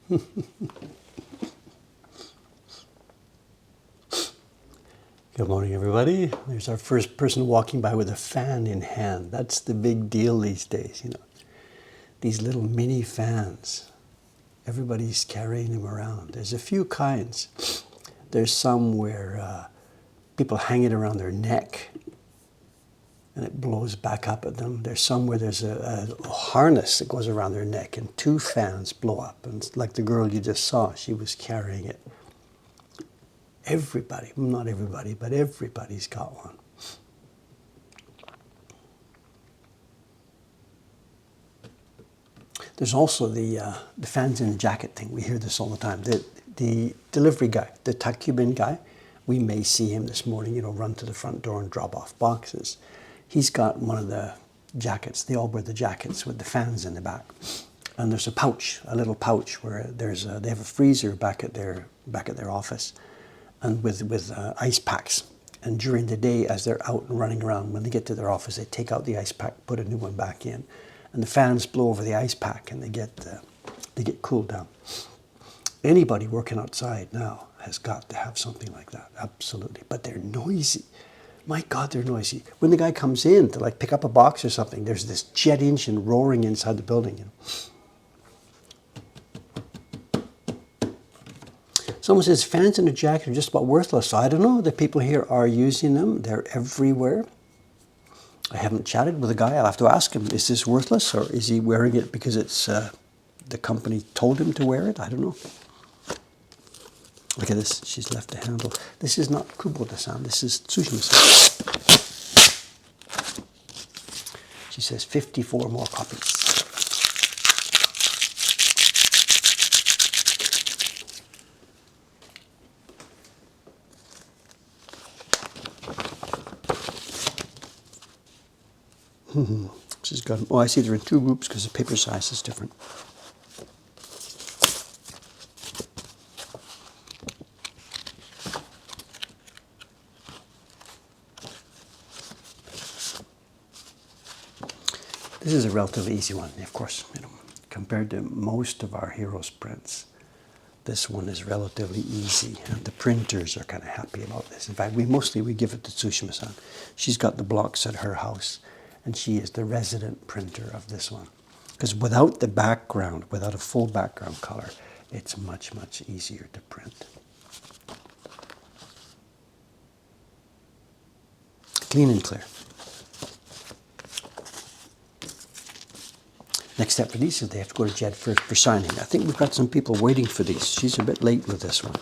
Good morning, everybody. There's our first person walking by with a fan in hand. That's the big deal these days, you know. These little mini fans. Everybody's carrying them around. There's a few kinds. There's some where people hang it around their neck and it blows back up at them. There's some where there's a harness that goes around their neck and two fans blow up. And it's like the girl you just saw, she was carrying it. Everybody, not everybody, but everybody's got one. There's also the fans in the jacket thing. We hear this all the time. The delivery guy, the Takubin guy, we may see him this morning, you know, run to the front door and drop off boxes. He's got one of the jackets. They all wear the jackets with the fans in the back. And there's a pouch, a little pouch where they have a freezer back at their office, and with ice packs. And during the day, as they're out and running around, when they get to their office, they take out the ice pack, put a new one back in, and the fans blow over the ice pack, and they get cooled down. Anybody working outside now has got to have something like that, absolutely. But they're noisy. My God, they're noisy. When the guy comes in to like pick up a box or something, there's this jet engine roaring inside the building. You know? Someone says fans in a jacket are just about worthless. I don't know. The people here are using them. They're everywhere. I haven't chatted with the guy. I'll have to ask him, is this worthless, or is he wearing it because it's the company told him to wear it? I don't know. Look at this. She's left the handle. This is not Kubo-san. This is Tsushima-san. She says 54 more copies. She's got them. Oh, I see they're in two groups because the paper size is different. This is a relatively easy one, of course, you know, compared to most of our Heroes prints. This one is relatively easy, and the printers are kind of happy about this. In fact, we give it to Tsushima-san. She's got the blocks at her house, and she is the resident printer of this one. Because without the background, without a full background color, it's much, much easier to print. Clean and clear. Next step for these is they have to go to Jed first for signing. I think we've got some people waiting for these. She's a bit late with this one.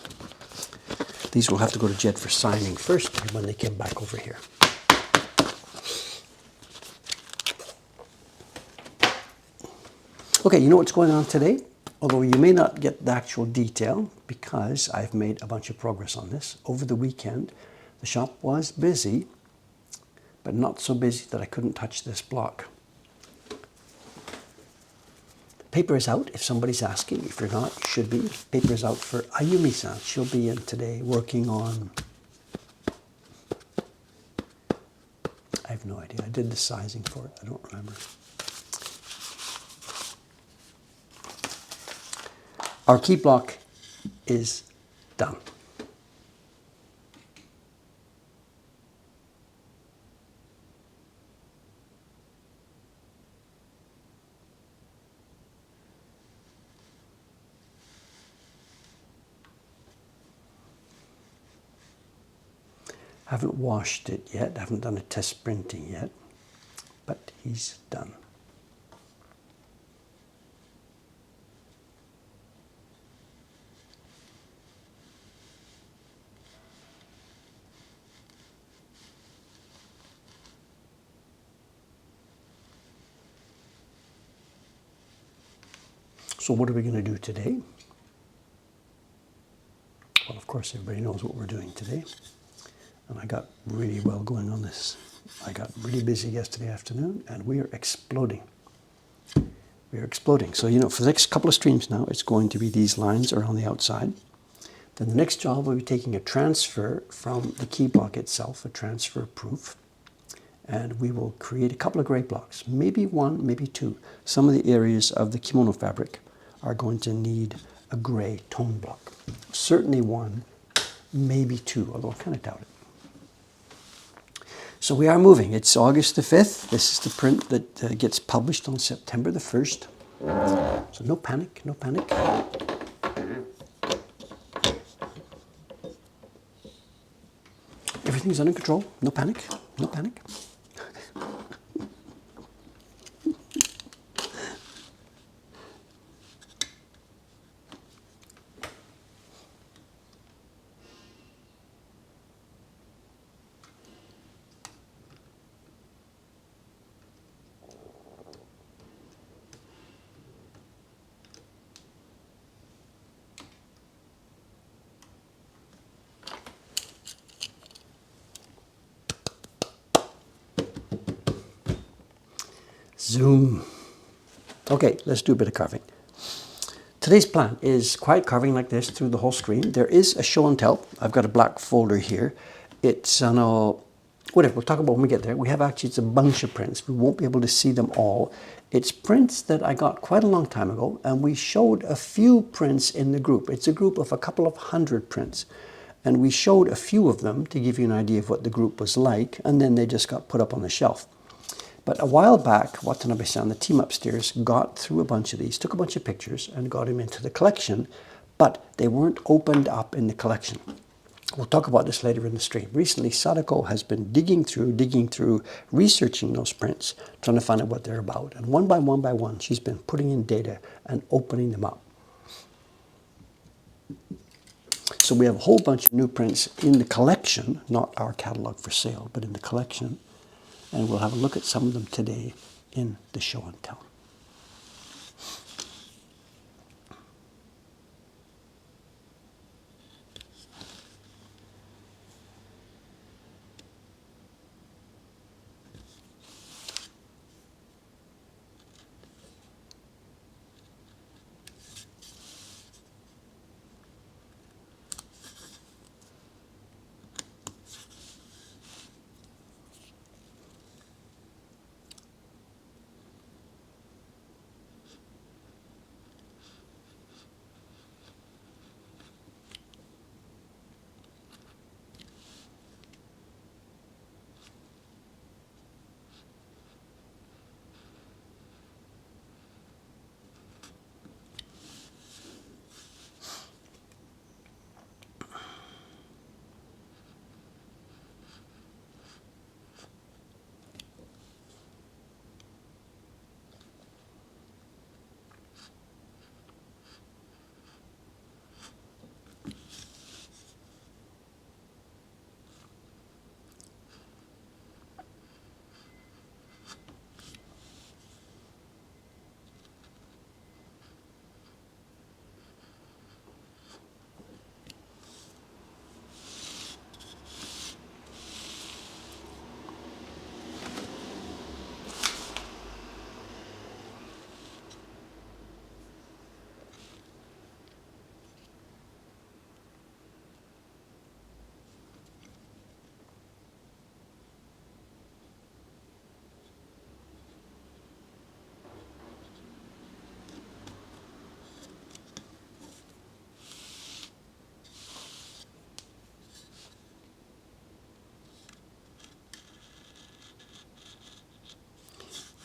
These will have to go to Jed for signing first when they come back over here. Okay, you know what's going on today? Although you may not get the actual detail because I've made a bunch of progress on this. Over the weekend, the shop was busy, but not so busy that I couldn't touch this block. Paper is out if somebody's asking. If you're not, you should be. Paper is out for Ayumi-san. She'll be in today working on... I have no idea. I did the sizing for it. I don't remember. Our key block is done. I haven't washed it yet. I haven't done a test printing yet, but he's done. So what are we going to do today? Well, of course, everybody knows what we're doing today. And I got really well going on this. I got really busy yesterday afternoon, and we are exploding. We are exploding. So, you know, for the next couple of streams now, it's going to be these lines around the outside. Then the next job will be taking a transfer from the key block itself, a transfer proof. And we will create a couple of gray blocks, maybe one, maybe two. Some of the areas of the kimono fabric are going to need a gray tone block. Certainly one, maybe two, although I kind of doubt it. So we are moving. It's August the 5th. This is the print that gets published on September the 1st. So no panic, no panic. Everything's under control. No panic, no panic. Zoom. Okay, let's do a bit of carving. Today's plan is quiet carving like this through the whole screen. There is a show and tell. I've got a black folder here. It's on a, whatever, we'll talk about when we get there. We have actually, it's a bunch of prints. We won't be able to see them all. It's prints that I got quite a long time ago, and we showed a few prints in the group. It's a group of a couple of hundred prints. And we showed a few of them to give you an idea of what the group was like, and then they just got put up on the shelf. But a while back, Watanabe-san, the team upstairs, got through a bunch of these, took a bunch of pictures and got them into the collection, but they weren't opened up in the collection. We'll talk about this later in the stream. Recently, Sadako has been digging through, researching those prints, trying to find out what they're about. And one by one, she's been putting in data and opening them up. So we have a whole bunch of new prints in the collection, not our catalog for sale, but in the collection. And we'll have a look at some of them today in the show and tell.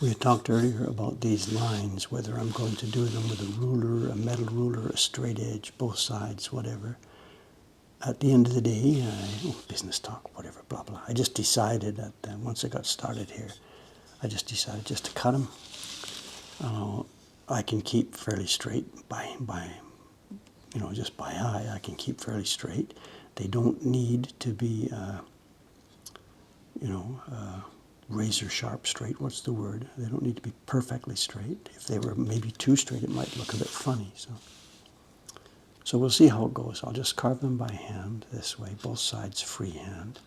We had talked earlier about these lines, whether I'm going to do them with a ruler, a metal ruler, a straight edge, both sides, whatever. At the end of the day, business talk, whatever, blah, blah. I just decided that once I got started here, I just decided just to cut them. I can keep fairly straight by just by eye. I can keep fairly straight. They don't need to be, razor sharp straight. What's the word? They don't need to be perfectly straight. If they were maybe too straight, it might look a bit funny. So we'll see how it goes. I'll just carve them by hand this way, both sides freehand.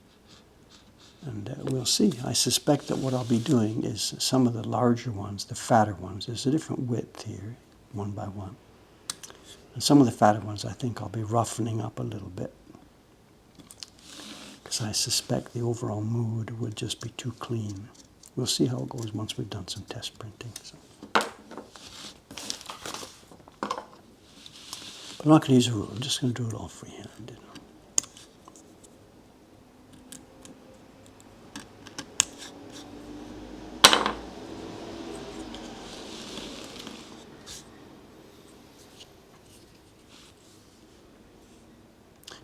And we'll see. I suspect that what I'll be doing is some of the larger ones, the fatter ones, there's a different width here, one by one. And some of the fatter ones I think I'll be roughening up a little bit, because I suspect the overall mood would just be too clean. We'll see how it goes once we've done some test printing. So. I'm not going to use a rule, I'm just going to do it all freehand.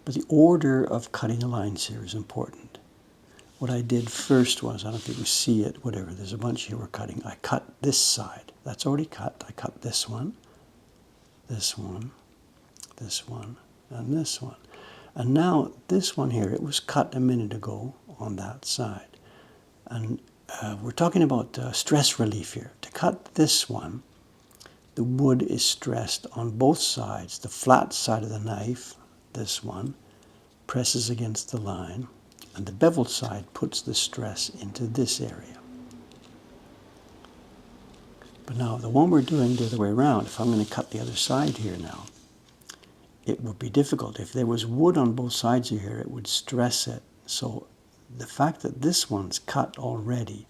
But the order of cutting the lines here is important. What I did first was, I don't know if you can see it, whatever, there's a bunch here we're cutting. I cut this side. That's already cut. I cut this one, this one, this one, and this one. And now this one here, it was cut a minute ago on that side. And we're talking about stress relief here. To cut this one, the wood is stressed on both sides. The flat side of the knife, this one, presses against the line, and the beveled side puts the stress into this area. But now the one we're doing the other way around, if I'm going to cut the other side here now, it would be difficult. If there was wood on both sides of here, it would stress it. So the fact that this one's cut already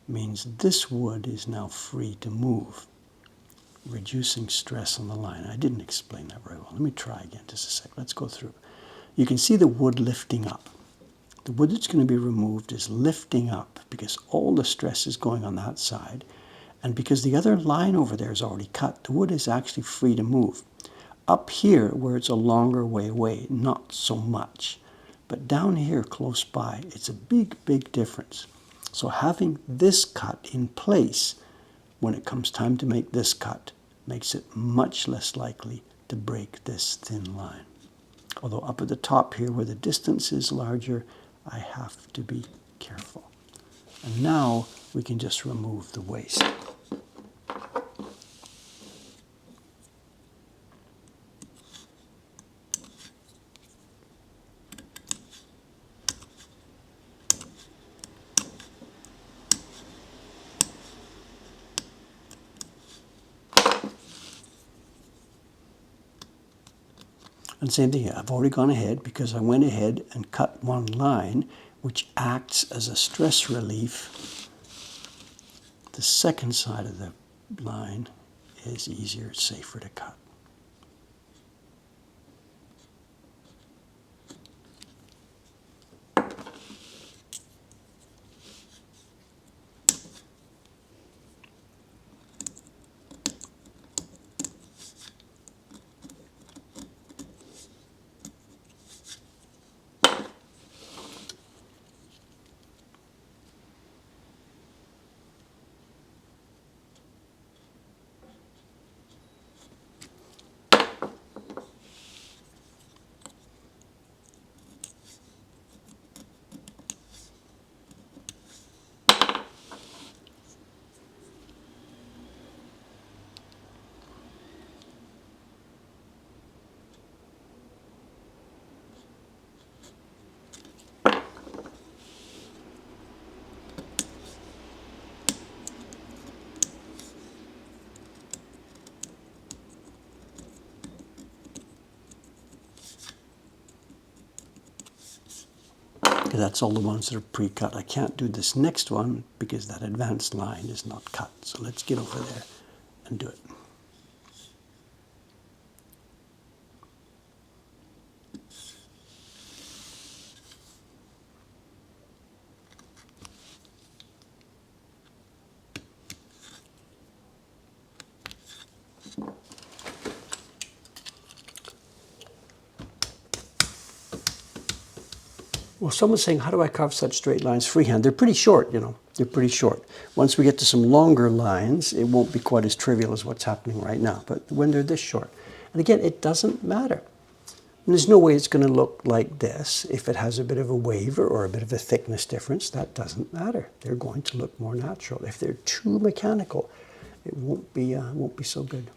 means this wood is now free to move, reducing stress on the line. I didn't explain that very well. Let me try again just a sec. Let's go through. You can see the wood lifting up. The wood that's going to be removed is lifting up because all the stress is going on that side. And because the other line over there is already cut, the wood is actually free to move. Up here, where it's a longer way away, not so much. But down here, close by, it's a big, big difference. So having this cut in place when it comes time to make this cut makes it much less likely to break this thin line. Although up at the top here, where the distance is larger, I have to be careful. And now we can just remove the waste. And same thing here, I've already gone ahead because I went ahead and cut one line which acts as a stress relief. The second side of the line is easier, it's safer to cut. That's all the ones that are pre-cut. I can't do this next one because that advanced line is not cut. So let's get over there and do it. Well, someone's saying, how do I carve such straight lines freehand? They're pretty short, you know. They're pretty short. Once we get to some longer lines, it won't be quite as trivial as what's happening right now. But when they're this short, and again, it doesn't matter. And there's no way it's going to look like this. If it has a bit of a waver or a bit of a thickness difference, that doesn't matter. They're going to look more natural. If they're too mechanical, it won't be so good.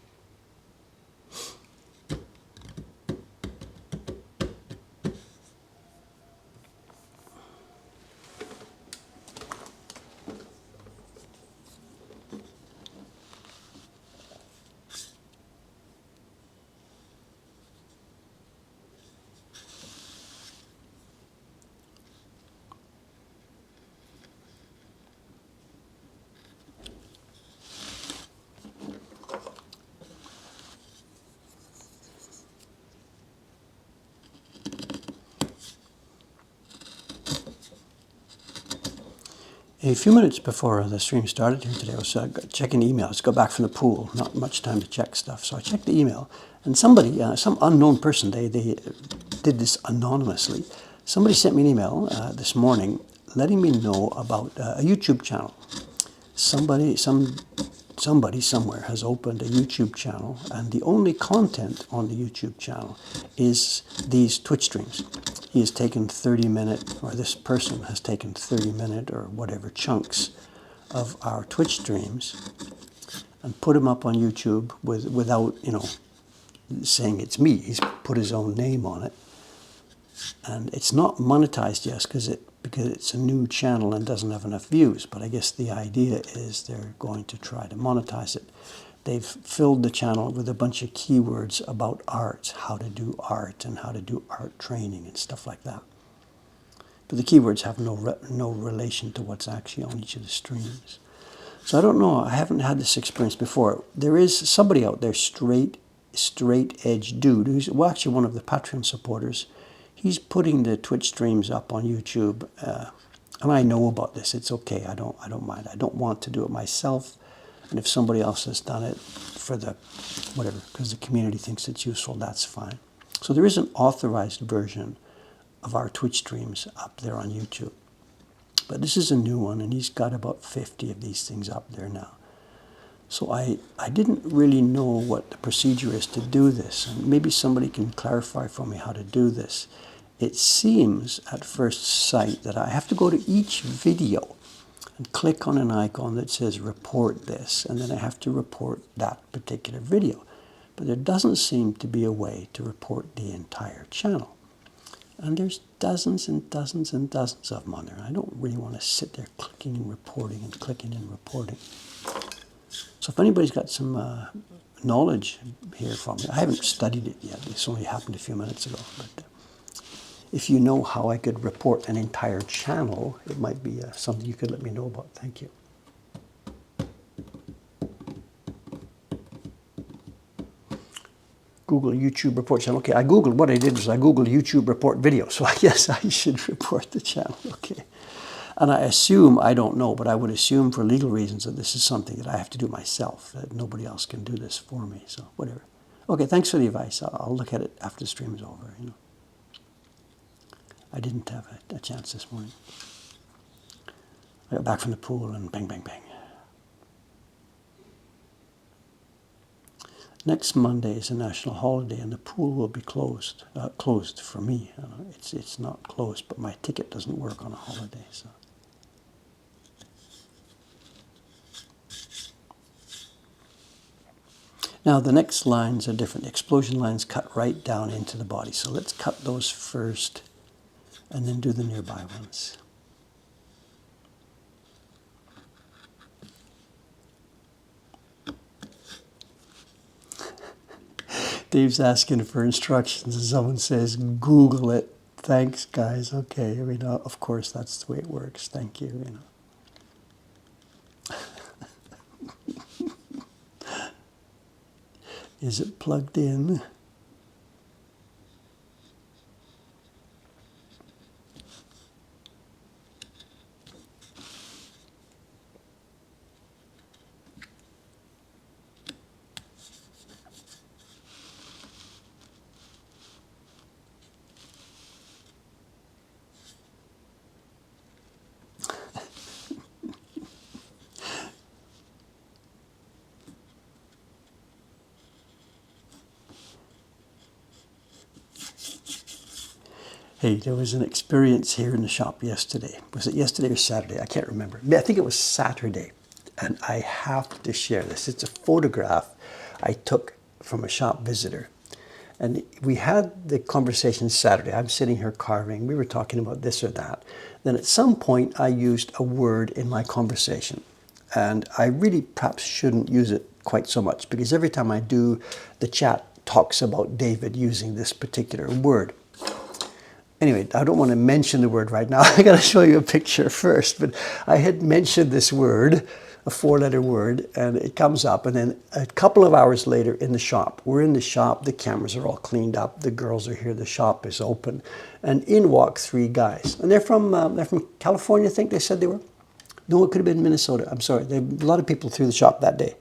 A few minutes before the stream started here today, I was checking emails. Got back from the pool, not much time to check stuff. So I checked the email, and somebody, some unknown person, they did this anonymously. Somebody sent me an email this morning letting me know about a YouTube channel. Somebody somewhere has opened a YouTube channel, and the only content on the YouTube channel is these Twitch streams. He has taken 30-minute, or this person has taken 30-minute or whatever chunks of our Twitch streams and put them up on YouTube without, saying it's me. He's put his own name on it. And it's not monetized yet because it's a new channel and doesn't have enough views. But I guess the idea is they're going to try to monetize it. They've filled the channel with a bunch of keywords about art, how to do art and how to do art training and stuff like that. But the keywords have no relation to what's actually on each of the streams. So I don't know. I haven't had this experience before. There is somebody out there, straight edge dude, who's actually one of the Patreon supporters. He's putting the Twitch streams up on YouTube, and I know about this. It's okay. I don't mind. I don't want to do it myself. And if somebody else has done it for the whatever, because the community thinks it's useful, that's fine. So there is an authorized version of our Twitch streams up there on YouTube. But this is a new one, and he's got about 50 of these things up there now. So I didn't really know what the procedure is to do this, and maybe somebody can clarify for me how to do this. It seems at first sight that I have to go to each video and click on an icon that says report this, and then I have to report that particular video. But there doesn't seem to be a way to report the entire channel. And there's dozens and dozens and dozens of them on there. I don't really want to sit there clicking and reporting and clicking and reporting. So if anybody's got some knowledge here from me, I haven't studied it yet. This only happened a few minutes ago. But if you know how I could report an entire channel, it might be something you could let me know about. Thank you. Google YouTube report channel. Okay, what I did was I Googled YouTube report video. So I guess I should report the channel. Okay. And I assume, I don't know, but I would assume for legal reasons that this is something that I have to do myself, that nobody else can do this for me. So whatever. Okay, thanks for the advice. I'll look at it after the stream is over. I didn't have a chance this morning. I got back from the pool and bang, bang, bang. Next Monday is a national holiday, and the pool will be closed. Closed for me. It's not closed, but my ticket doesn't work on a holiday. So. Now the next lines are different. The explosion lines cut right down into the body. So let's cut those first, and then do the nearby ones. Dave's asking for instructions, and someone says, Google it. Thanks, guys. Okay, of course, that's the way it works. Thank you, Is it plugged in? Hey, there was an experience here in the shop yesterday. Was it yesterday or Saturday? I can't remember. I think it was Saturday. And I have to share this. It's a photograph I took from a shop visitor. And we had the conversation Saturday. I'm sitting here carving. We were talking about this or that. Then at some point, I used a word in my conversation. And I really perhaps shouldn't use it quite so much, because every time I do, the chat talks about David using this particular word. Anyway, I don't want to mention the word right now. I got to show you a picture first. But I had mentioned this word, a four-letter word, and it comes up. And then a couple of hours later in the shop, we're in the shop. The cameras are all cleaned up. The girls are here. The shop is open. And in walk three guys. And they're from California, I think they said they were. No, it could have been Minnesota. I'm sorry. There were a lot of people through the shop that day.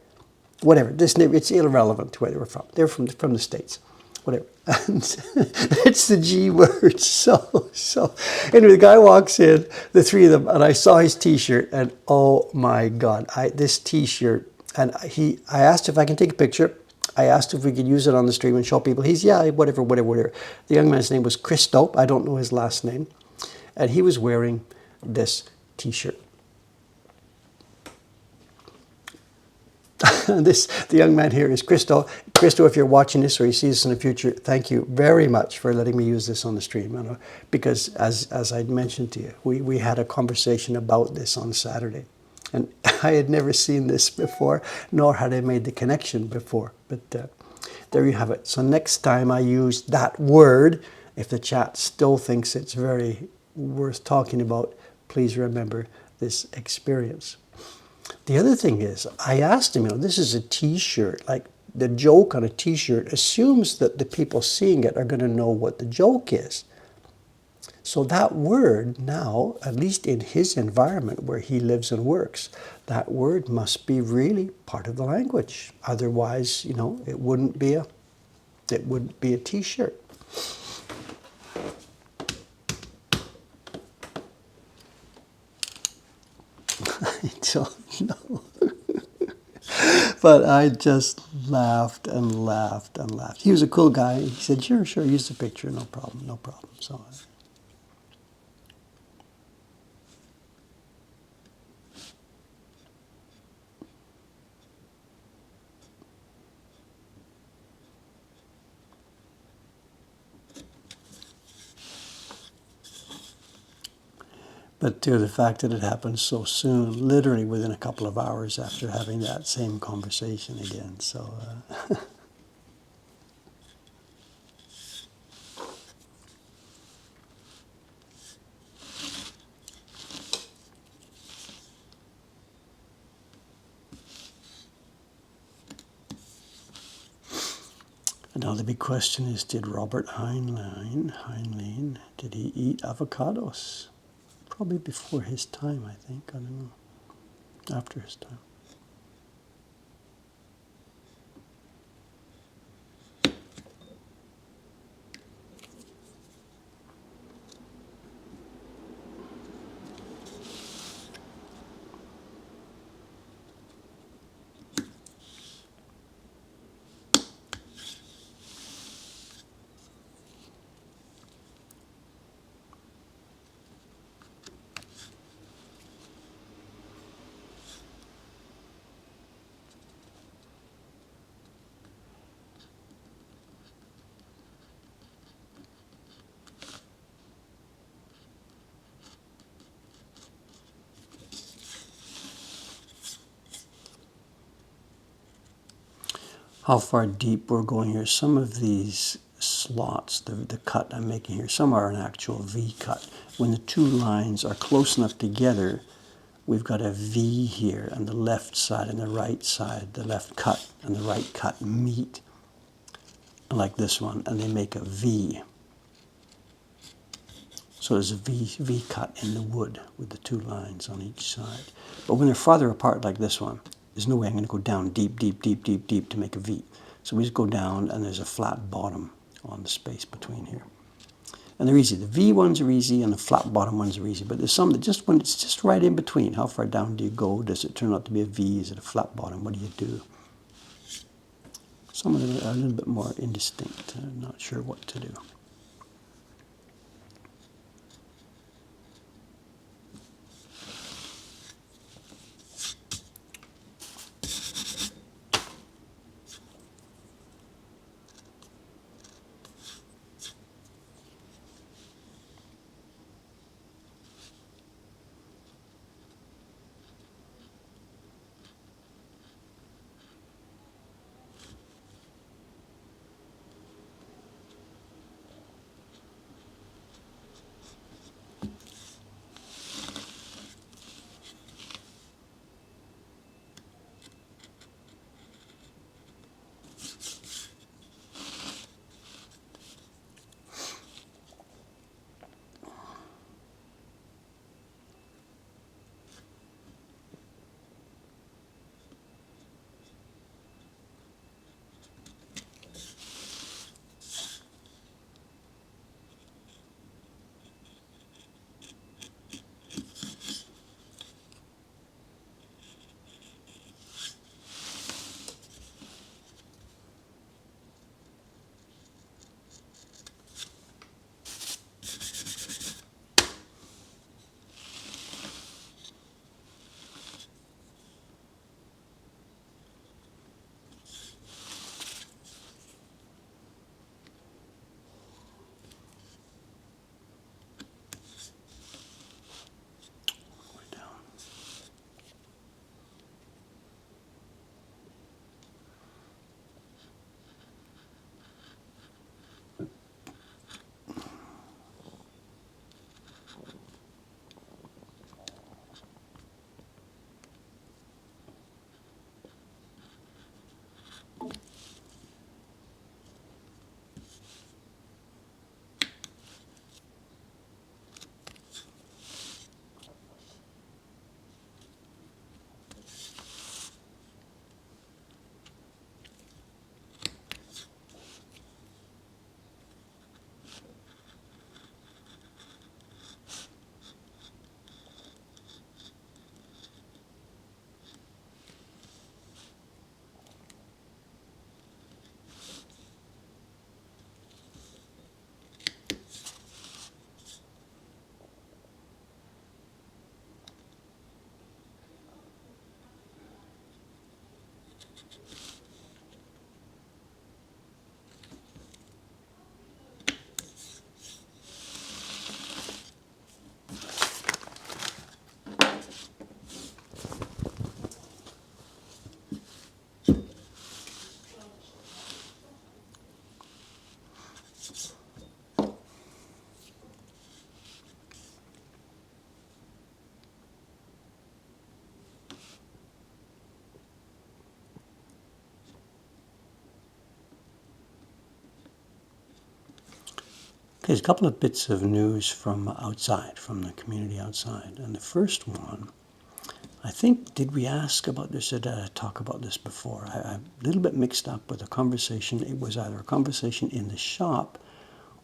Whatever. It's irrelevant to where they were from. They're from the States. Whatever. And it's the G word. So anyway, the guy walks in, the three of them, and I saw his T-shirt, and oh my God, this T-shirt, and I asked if I can take a picture. I asked if we could use it on the stream and show people. Yeah, whatever. The young man's name was Christo. I don't know his last name. And he was wearing this T-shirt. The young man here is Christo. Christo, if you're watching this or you see this in the future, thank you very much for letting me use this on the stream. Because as I'd mentioned to you, we had a conversation about this on Saturday. And I had never seen this before, nor had I made the connection before. But there you have it. So next time I use that word, if the chat still thinks it's very worth talking about, please remember this experience. The other thing is, I asked him, this is a T-shirt. Like, the joke on a T-shirt assumes that the people seeing it are going to know what the joke is. So that word now, at least in his environment where he lives and works, that word must be really part of the language. Otherwise, it wouldn't be a T-shirt. I don't know. But I just laughed and laughed and laughed. He was a cool guy. He said, sure, use the picture, no problem. So but to the fact that it happened so soon, literally within a couple of hours after having that same conversation again. So now the big question is, did Robert Heinlein, did he eat avocados? Probably before his time, I think. I don't know. After his time. How far deep we're going here. Some of these slots, the cut I'm making here, some are an actual V cut. When the two lines are close enough together, we've got a V here, and the left side and the right side, the left cut and the right cut meet, like this one, and they make a V. So there's a V cut in the wood with the two lines on each side. But when they're farther apart like this one, there's no way I'm going to go down deep to make a V. So we just go down, and there's a flat bottom on the space between here. And they're easy. The V ones are easy, and the flat bottom ones are easy. But there's some that just, when it's just right in between, how far down do you go? Does it turn out to be a V? Is it a flat bottom? What do you do? Some of them are a little bit more indistinct. I'm not sure what to do. Okay, a couple of bits of news from outside, from the community outside. And the first one, I think, did we ask about this or did I talk about this before? I'm a little bit mixed up with a conversation. It was either a conversation in the shop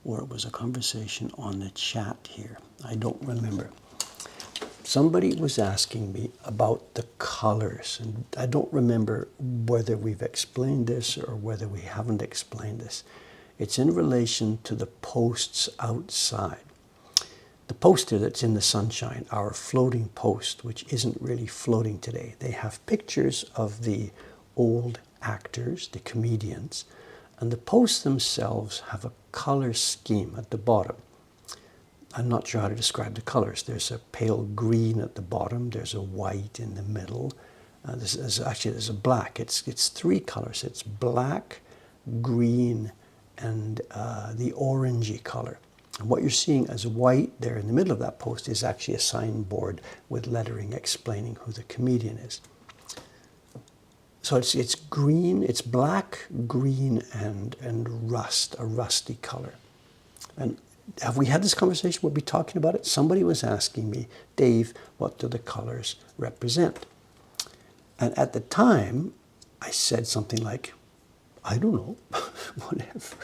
or it was a conversation on the chat here. I don't remember. Somebody was asking me about the colors, and I don't remember whether we've explained this or whether we haven't explained this. It's in relation to the posts outside. The poster that's in the sunshine, our floating post, which isn't really floating today. They have pictures of the old actors, the comedians, and the posts themselves have a color scheme at the bottom. I'm not sure how to describe the colors. There's a pale green at the bottom. There's a white in the middle. There's a black. It's three colors. It's black, green, and the orangey color. And what you're seeing as white there in the middle of that post is actually a signboard with lettering explaining who the comedian is. So it's green, it's black, green, and rust, a rusty color. And have we had this conversation? We'll be talking about it. Somebody was asking me, Dave, what do the colors represent? And at the time, I said something like, I don't know, whatever.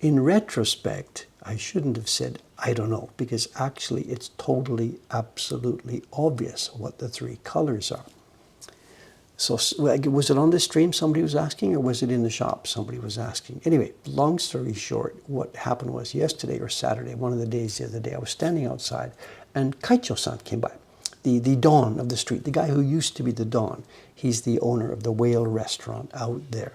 In retrospect, I shouldn't have said, I don't know, because actually it's totally, absolutely obvious what the three colors are. So was it on the stream somebody was asking, or was it in the shop somebody was asking? Anyway, long story short, what happened was yesterday or Saturday, one of the days the other day, I was standing outside and Taisho-san came by, the Don of the street, the guy who used to be the Don. He's the owner of the whale restaurant out there,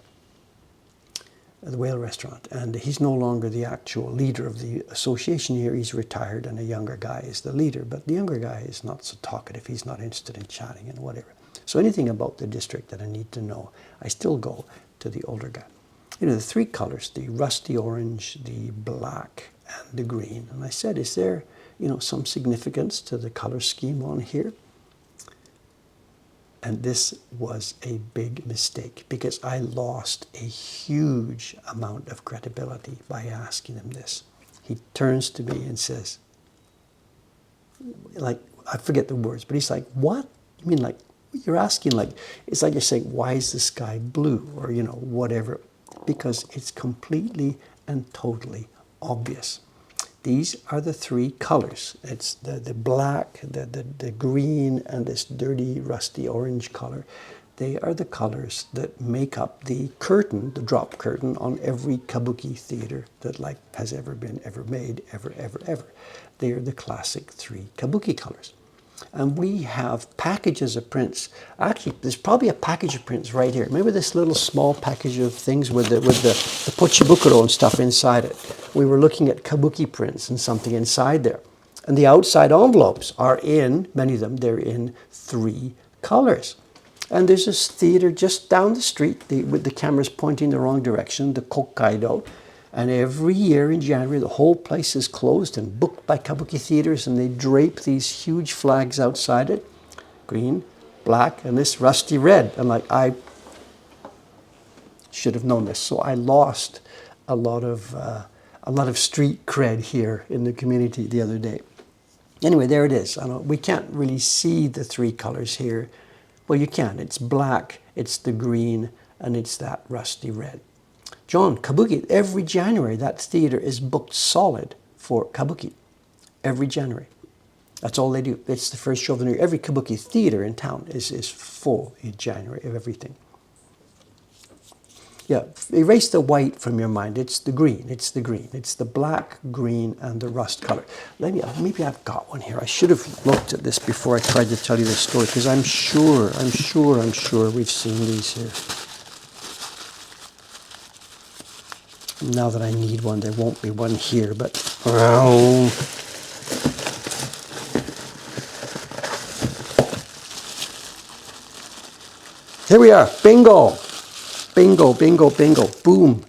the whale restaurant. And he's no longer the actual leader of the association here. He's retired and a younger guy is the leader. But the younger guy is not so talkative. He's not interested in chatting and whatever. So anything about the district that I need to know, I still go to the older guy. You know, the three colors, the rusty orange, the black, and the green. And I said, is there, some significance to the color scheme on here? And this was a big mistake because I lost a huge amount of credibility by asking him this. He turns to me and says, I forget the words, but he's like, what? You mean you're asking it's like you're saying, why is the sky blue? Or, whatever. Because it's completely and totally obvious. These are the three colors. It's the black, the green, and this dirty, rusty orange color. They are the colors that make up the curtain, the drop curtain, on every kabuki theater that has ever been made, ever. They are the classic three kabuki colors. And we have packages of prints. Actually, there's probably a package of prints right here. Remember this little small package of things with the pochibukuro and stuff inside it? We were looking at kabuki prints and something inside there. And the outside envelopes are many of them, they're in three colors. And there's this theater just down the street with the cameras pointing the wrong direction, the Kokkaido. And every year in January, the whole place is closed and booked by kabuki theaters, and they drape these huge flags outside it, green, black, and this rusty red. And I should have known this, so I lost a lot of street cred here in the community the other day. Anyway, there it is. We can't really see the three colors here. Well, you can. It's black, it's the green, and it's that rusty red. John, kabuki, every January that theater is booked solid for kabuki. Every January. That's all they do. It's the first show of the new year. Every kabuki theater in town is full in January of everything. Yeah, erase the white from your mind. It's the green. It's the green. It's the black, green, and the rust color. Maybe I've got one here. I should have looked at this before I tried to tell you this story, because I'm sure we've seen these here. Now that I need one, there won't be one here, but here we are. Bingo. Bingo, bingo, bingo. Boom.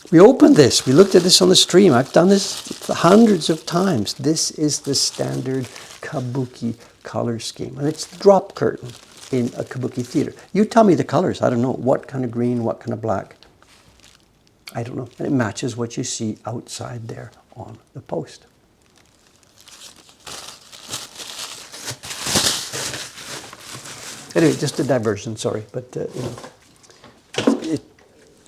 We opened this. We looked at this on the stream. I've done this hundreds of times. This is the standard kabuki color scheme. And it's the drop curtain in a kabuki theater. You tell me the colors. I don't know what kind of green, what kind of black. I don't know. And it matches what you see outside there on the post. Anyway, just a diversion, sorry, but you know,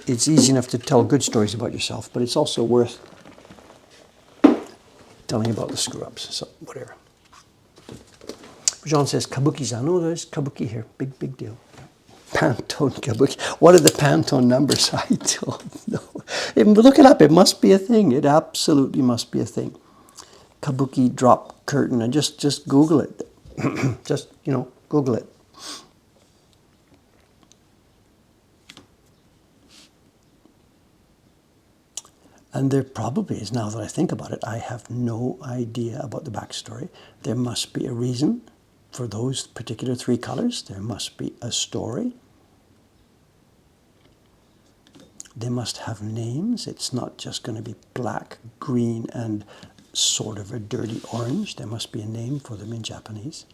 it's easy enough to tell good stories about yourself, but it's also worth telling about the screw-ups, so whatever. Jean says, Kabuki-san. Oh, there's Kabuki here. Big deal. Pantone Kabuki. What are the Pantone numbers? I don't know. Look it up. It must be a thing. It absolutely must be a thing. Kabuki drop curtain. And just Google it. Just, you know, Google it. And there probably is, now that I think about it, I have no idea about the backstory. There must be a reason for those particular three colors. There must be a story. They must have names. It's not just going to be black, green, and sort of a dirty orange. There must be a name for them in Japanese.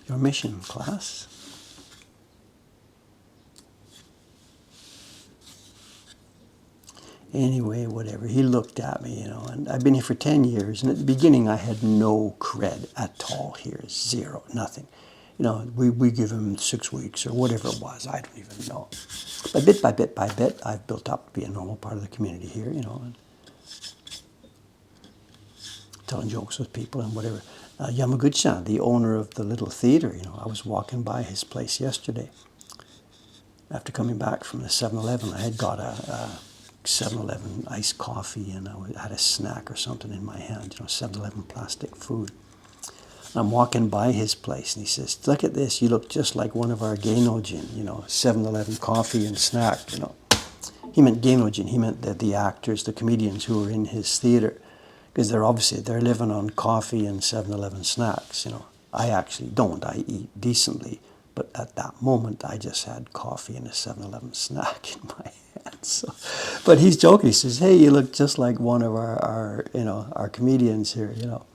Your mission, class. Anyway, whatever. He looked at me, you know, and I've been here for 10 years, and at the beginning I had no cred at all here. Zero, nothing. You know, we give him 6 weeks or whatever it was. I don't even know. But bit by bit, I've built up to be a normal part of the community here, you know, and telling jokes with people and whatever. Yamaguchi-san, the owner of the little theater, you know, I was walking by his place yesterday. After coming back from the 7-Eleven, I had got a 7-Eleven iced coffee, and I had a snack or something in my hand, you know, 7-Eleven plastic food. I'm walking by his place, and he says, look at this, you look just like one of our Gainojin, you know, 7-Eleven coffee and snack, you know. He meant Gainojin, he meant the actors, the comedians who were in his theater, because they're living on coffee and 7-Eleven snacks, you know. I actually don't, I eat decently, but at that moment I just had coffee and a 7-Eleven snack in my hand. So, but he's joking, he says, hey, you look just like one of our you know, our comedians here, you know.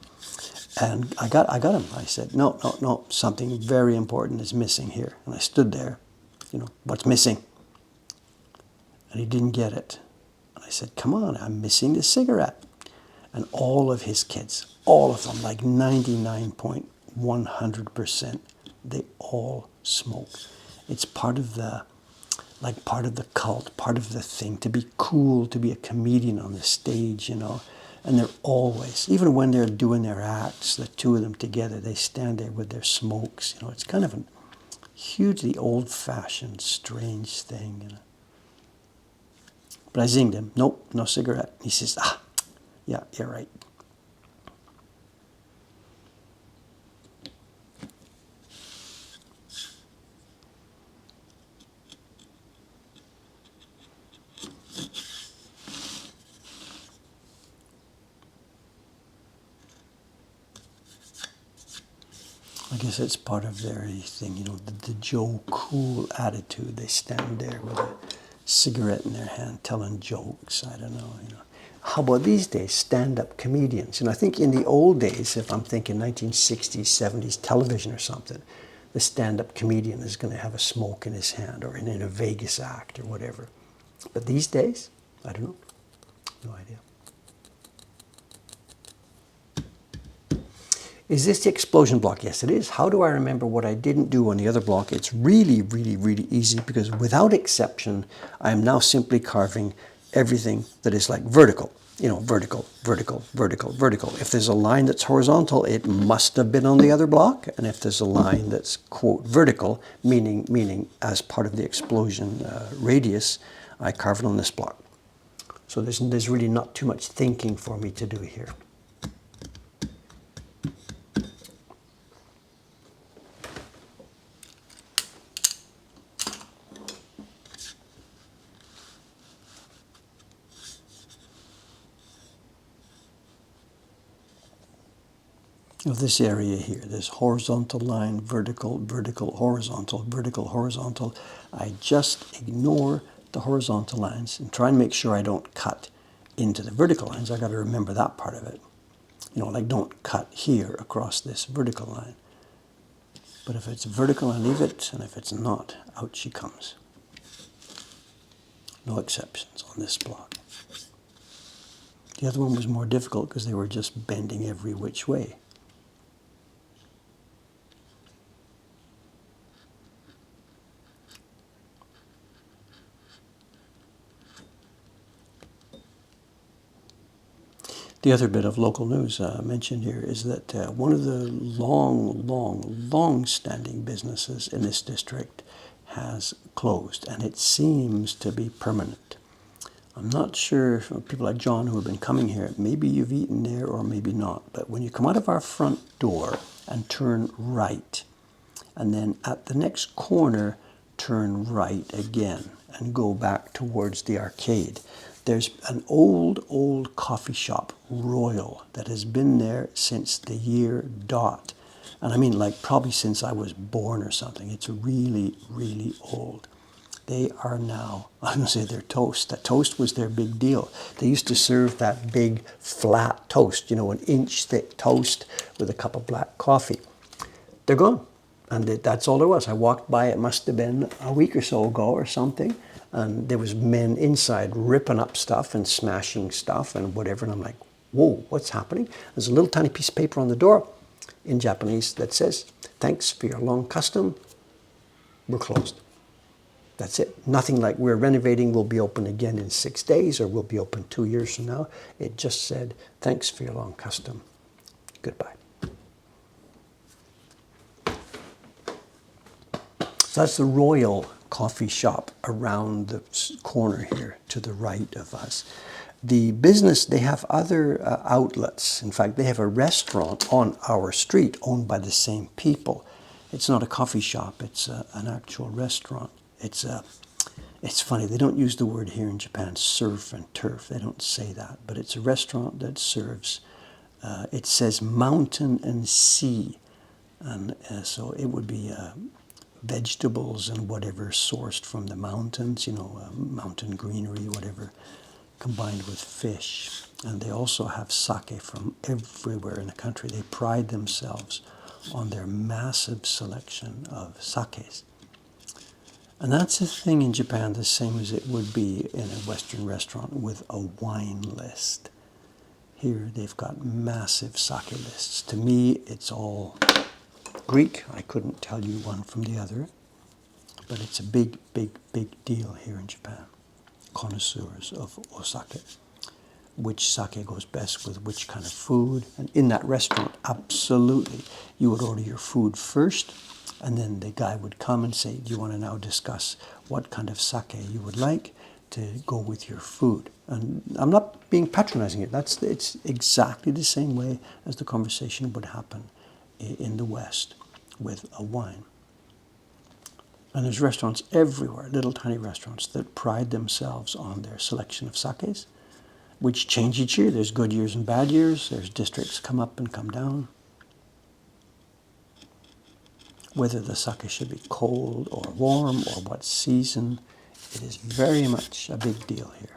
And I got him. I said, no, something very important is missing here. And I stood there, you know, what's missing? And he didn't get it. And I said, come on, I'm missing the cigarette. And all of his kids, all of them, like 99.100%, they all smoke. It's part of the, like part of the cult, part of the thing, to be cool, to be a comedian on the stage, you know. And they're always, even when they're doing their acts, the two of them together, they stand there with their smokes, you know. It's kind of a hugely old-fashioned, strange thing, you know. But I zinged him, nope, no cigarette. He says, yeah, you're right. I guess it's part of their thing, you know, the Joe Cool attitude. They stand there with a cigarette in their hand telling jokes. I don't know, you know. How about these days, stand-up comedians? And I think in the old days, if I'm thinking 1960s, 70s television or something, the stand-up comedian is going to have a smoke in his hand or in a Vegas act or whatever. But these days, I don't know. No idea. Is this the explosion block? Yes, it is. How do I remember what I didn't do on the other block? It's really, really, really easy, because without exception, I am now simply carving everything that is like vertical. You know, vertical, vertical, vertical, vertical. If there's a line that's horizontal, it must have been on the other block. And if there's a line that's, quote, vertical, meaning as part of the explosion radius, I carve it on this block. So there's really not too much thinking for me to do here. Of this area here, this horizontal line, vertical, vertical, horizontal, vertical, horizontal. I just ignore the horizontal lines and try and make sure I don't cut into the vertical lines. I got to remember that part of it. You know, like don't cut here across this vertical line. But if it's vertical, I leave it, and if it's not, out she comes. No exceptions on this block. The other one was more difficult because they were just bending every which way. The other bit of local news mentioned here is that one of the long-standing businesses in this district has closed, and it seems to be permanent. I'm not sure, people like John who have been coming here, maybe you've eaten there or maybe not, but when you come out of our front door and turn right, and then at the next corner, turn right again and go back towards the arcade, there's an old coffee shop, Royal, that has been there since the year dot. And I mean, like, probably since I was born or something. It's really, really old. They are now, I'm going to say, their toast. That toast was their big deal. They used to serve that big flat toast, you know, an inch thick toast with a cup of black coffee. They're gone. And that's all there was. I walked by, it must have been a week or so ago or something, and there was men inside ripping up stuff and smashing stuff and whatever, and I'm like, whoa, what's happening? There's a little tiny piece of paper on the door in Japanese that says, thanks for your long custom, we're closed. That's it. Nothing like we're renovating, we'll be open again in 6 days, or we'll be open 2 years from now. It just said, thanks for your long custom, goodbye. So that's the Royal coffee shop around the corner here to the right of us. The business, they have other outlets. In fact, they have a restaurant on our street owned by the same people. It's not a coffee shop, it's an actual restaurant. It's funny, they don't use the word here in Japan, surf and turf. They don't say that, but it's a restaurant that serves, it says mountain and sea. And so it would be vegetables and whatever sourced from the mountains, you know, mountain greenery, whatever, combined with fish. And they also have sake from everywhere in the country. They pride themselves on their massive selection of sakes. And that's a thing in Japan, the same as it would be in a Western restaurant with a wine list. Here they've got massive sake lists. To me, it's all Greek. I couldn't tell you one from the other, but it's a big deal here in Japan. Connoisseurs of osake. Which sake goes best with which kind of food. And in that restaurant, absolutely, you would order your food first, and then the guy would come and say, do you want to now discuss what kind of sake you would like to go with your food? And I'm not being patronizing it. It's exactly the same way as the conversation would happen in the West with a wine. And there's restaurants everywhere, little tiny restaurants that pride themselves on their selection of sakes, which change each year. There's good years and bad years. There's districts come up and come down. Whether the sake should be cold or warm or what season, it is very much a big deal here.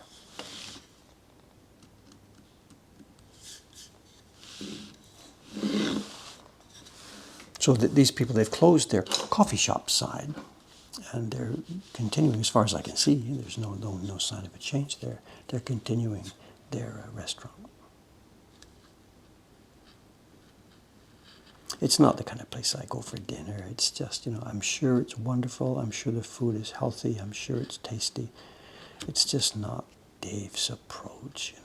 So that these people, they've closed their coffee shop side, and they're continuing, as far as I can see, there's no sign of a change there. They're continuing their restaurant. It's not the kind of place I go for dinner. It's just, you know, I'm sure it's wonderful. I'm sure the food is healthy. I'm sure it's tasty. It's just not Dave's approach, you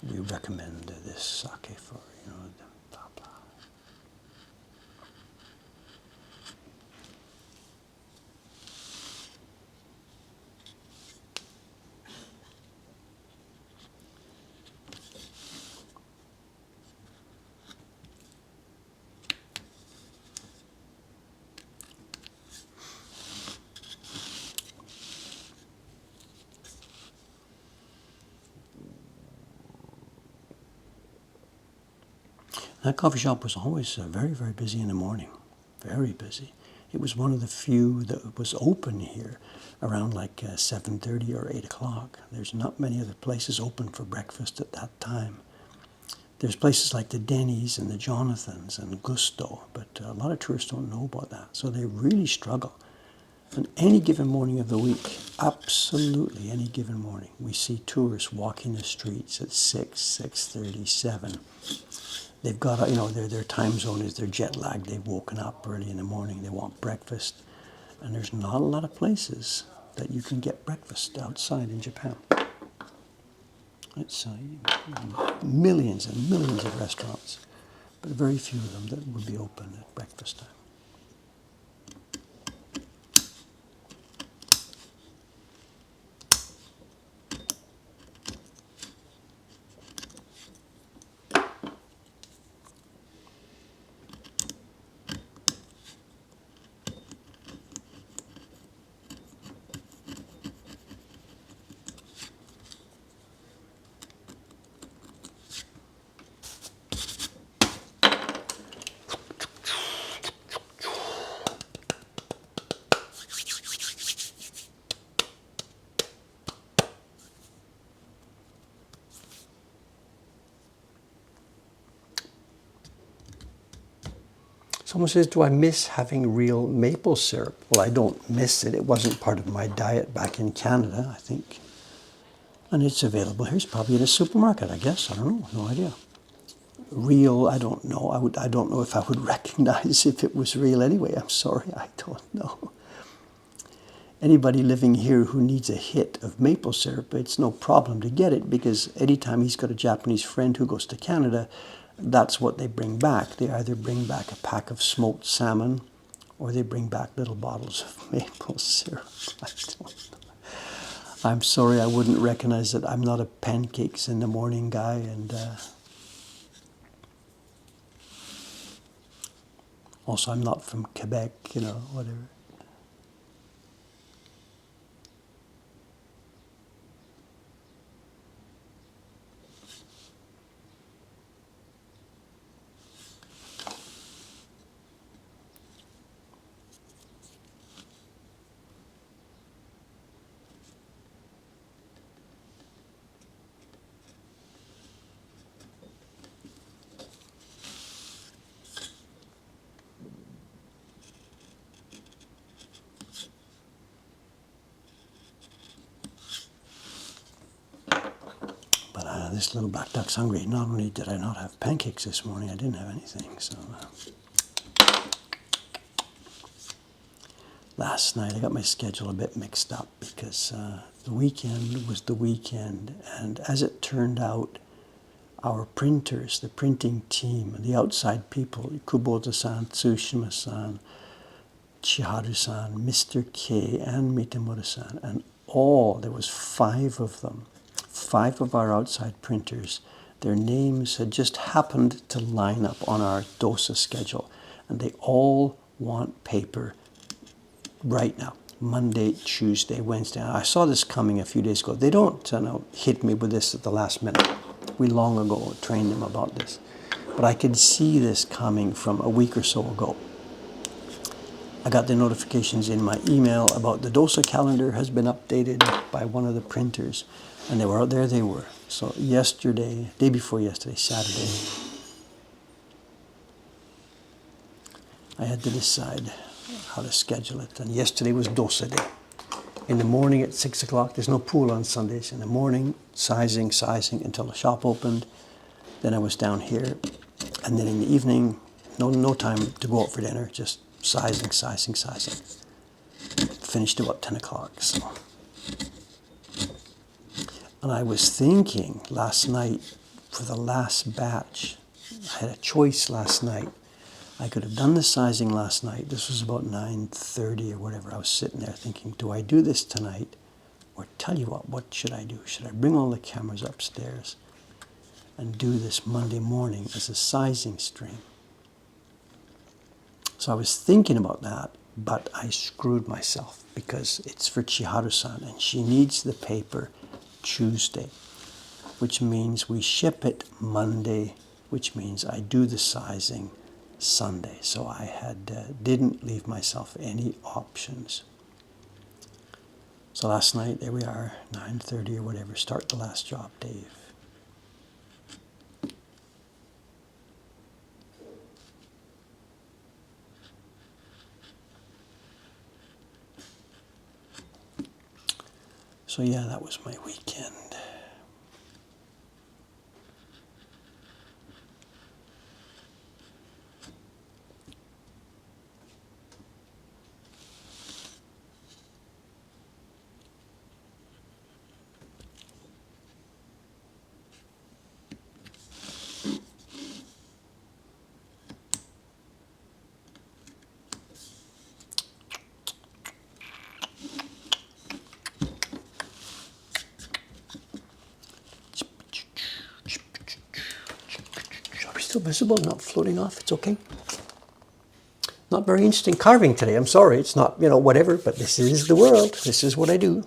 know. We recommend this sake for, you know, blah, blah. That coffee shop was always very busy in the morning, very busy. It was one of the few that was open here around like 7:30 or 8 o'clock. There's not many other places open for breakfast at that time. There's places like the Denny's and the Jonathans and Gusto, but a lot of tourists don't know about that. So they really struggle. On any given morning of the week, absolutely any given morning, we see tourists walking the streets at 6, 6:30, 7. They've got, their time zone is they're jet lagged. They've woken up early in the morning. They want breakfast. And there's not a lot of places that you can get breakfast outside in Japan. It's millions and millions of restaurants, but very few of them that would be open at breakfast time. Someone says, do I miss having real maple syrup? Well, I don't miss it. It wasn't part of my diet back in Canada, I think. And it's available here. It's probably in a supermarket, I guess. I don't know. No idea. Real, I don't know. I don't know if I would recognize if it was real anyway. I'm sorry, I don't know. Anybody living here who needs a hit of maple syrup, it's no problem to get it, because anytime he's got a Japanese friend who goes to Canada, that's what they bring back. They either bring back a pack of smoked salmon, or they bring back little bottles of maple syrup. I don't know. I'm sorry, I wouldn't recognize it. I'm not a pancakes in the morning guy, and also I'm not from Quebec, whatever. But this little black duck's hungry. Not only did I not have pancakes this morning, I didn't have anything. So last night I got my schedule a bit mixed up, because the weekend was the weekend, and as it turned out, our printers, the printing team, the outside people, Kubota-san, Tsushima-san, Chiharu-san, Mr. K, and Mitamura-san, and there was 5 of them, 5 of our outside printers. Their names had just happened to line up on our DOSA schedule, and they all want paper right now. Monday, Tuesday, Wednesday. I saw this coming a few days ago. They don't hit me with this at the last minute. We long ago trained them about this. But I could see this coming from a week or so ago. I got the notifications in my email about the DOSA calendar has been updated by one of the printers. And there they were. So yesterday, day before yesterday, Saturday, I had to decide how to schedule it. And yesterday was DOSA day. In the morning at 6 o'clock, there's no pool on Sundays. In the morning, sizing until the shop opened. Then I was down here. And then in the evening, no time to go out for dinner, just sizing. Finished about 10 o'clock. So. And I was thinking last night, for the last batch, I had a choice last night. I could have done the sizing last night. This was about 9:30 or whatever. I was sitting there thinking, do I do this tonight? Or tell you what should I do? Should I bring all the cameras upstairs and do this Monday morning as a sizing stream? So I was thinking about that, but I screwed myself, because it's for Chiharu-san, and she needs the paper Tuesday, which means we ship it Monday, which means I do the sizing Sunday. So I didn't leave myself any options. So last night, there we are, 9:30 or whatever, start the last job, Dave. yeah, that was my weekend. Are we still visible? Not floating off? It's okay. Not very interesting carving today. I'm sorry. It's not, you know, whatever, but this is the world. This is what I do.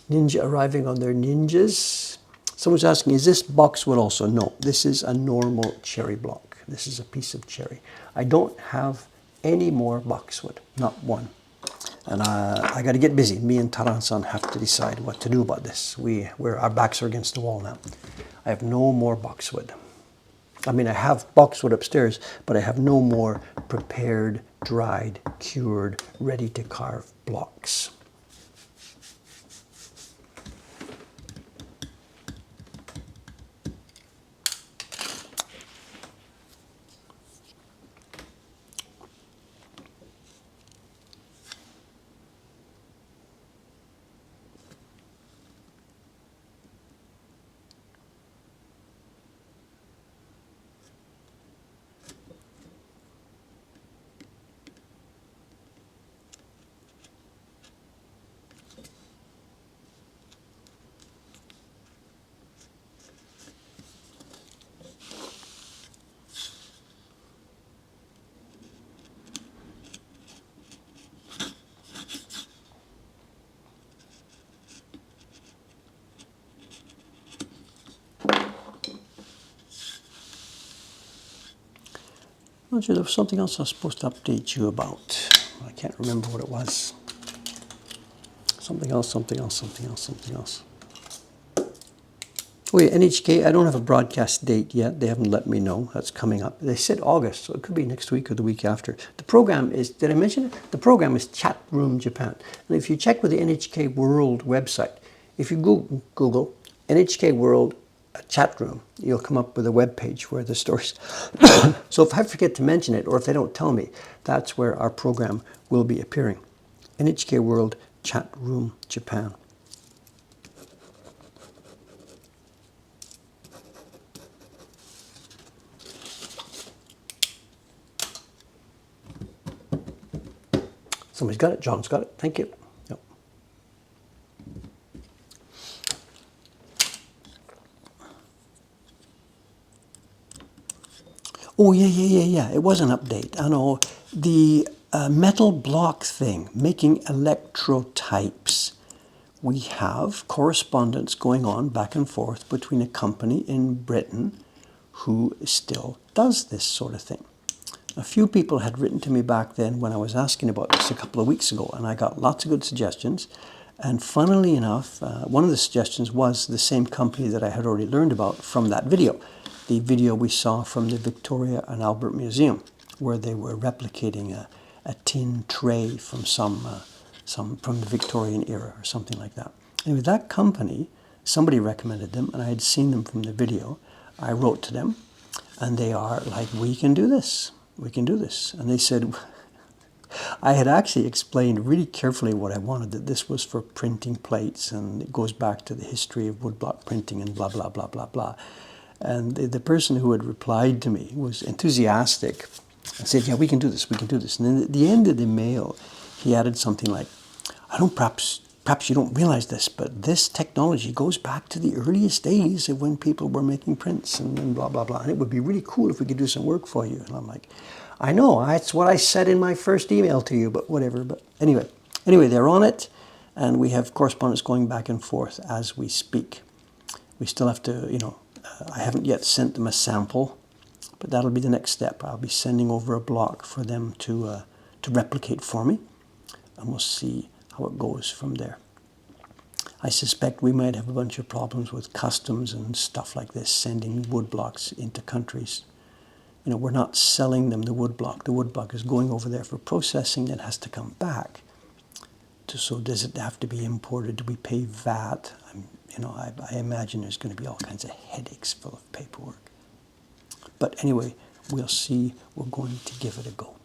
Ninja arriving on their ninjas. Someone's asking, is this boxwood also? No, this is a normal cherry block. This is a piece of cherry. I don't have any more boxwood, not one. And I got to get busy. Me and Taran-san have to decide what to do about this. Our backs are against the wall now. I have no more boxwood. I mean, I have boxwood upstairs, but I have no more prepared, dried, cured, ready to carve blocks. There was something else I was supposed to update you about. I can't remember what it was. Something else. Oh yeah, NHK, I don't have a broadcast date yet. They haven't let me know. That's coming up. They said August, so it could be next week or the week after. The program is, did I mention it? The program is Chat Room Japan. And if you check with the NHK World website, if you Google NHK World Chat Room, you'll come up with a web page where the stories. So if I forget to mention it, or if they don't tell me, that's where our program will be appearing. NHK World Chat Room Japan. Somebody's got it. John's got it. Thank you. Yep. Oh, yeah. It was an update. I know. The metal block thing, making electrotypes. We have correspondence going on back and forth between a company in Britain who still does this sort of thing. A few people had written to me back then when I was asking about this a couple of weeks ago, and I got lots of good suggestions. And funnily enough, one of the suggestions was the same company that I had already learned about from that video. The video we saw from the Victoria and Albert Museum, where they were replicating a tin tray from some from the Victorian era or something like that. Anyway, that company, somebody recommended them, and I had seen them from the video. I wrote to them, and they are like, we can do this. We can do this. And they said, I had actually explained really carefully what I wanted, that this was for printing plates, and it goes back to the history of woodblock printing and blah, blah, blah, blah, blah. And the person who had replied to me was enthusiastic and said, yeah, we can do this, we can do this. And then at the end of the mail, he added something like, perhaps you don't realize this, but this technology goes back to the earliest days of when people were making prints and blah, blah, blah. And it would be really cool if we could do some work for you. And I'm like, I know, that's what I said in my first email to you, but whatever. But anyway, they're on it, and we have correspondence going back and forth as we speak. We still have to, I haven't yet sent them a sample, but that'll be the next step. I'll be sending over a block for them to replicate for me, and we'll see how it goes from there. I suspect we might have a bunch of problems with customs and stuff like this, sending wood blocks into countries. we're not selling them the wood block. The wood block is going over there for processing that has to come back. So does it have to be imported? Do we pay VAT? I imagine there's going to be all kinds of headaches full of paperwork. But anyway, we'll see. We're going to give it a go.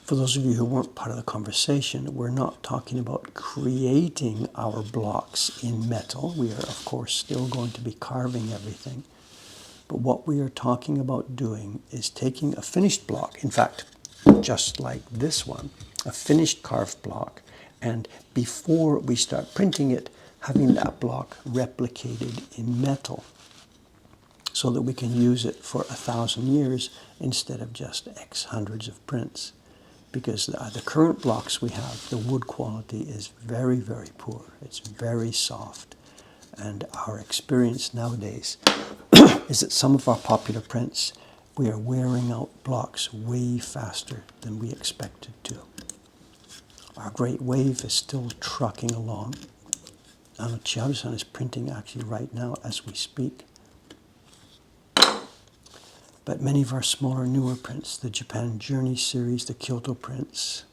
For those of you who weren't part of the conversation, we're not talking about creating our blocks in metal. We are, of course, still going to be carving everything. But what we are talking about doing is taking a finished block, in fact, just like this one, a finished carved block, and before we start printing it, having that block replicated in metal so that we can use it for 1,000 years instead of just X hundreds of prints. Because the current blocks we have, the wood quality is very, very poor. It's very soft. And our experience nowadays is that some of our popular prints, we are wearing out blocks way faster than we expected to. Our great wave is still trucking along. Chiavi-san is printing actually right now as we speak. But many of our smaller, newer prints, the Japan Journey series, the Kyoto prints,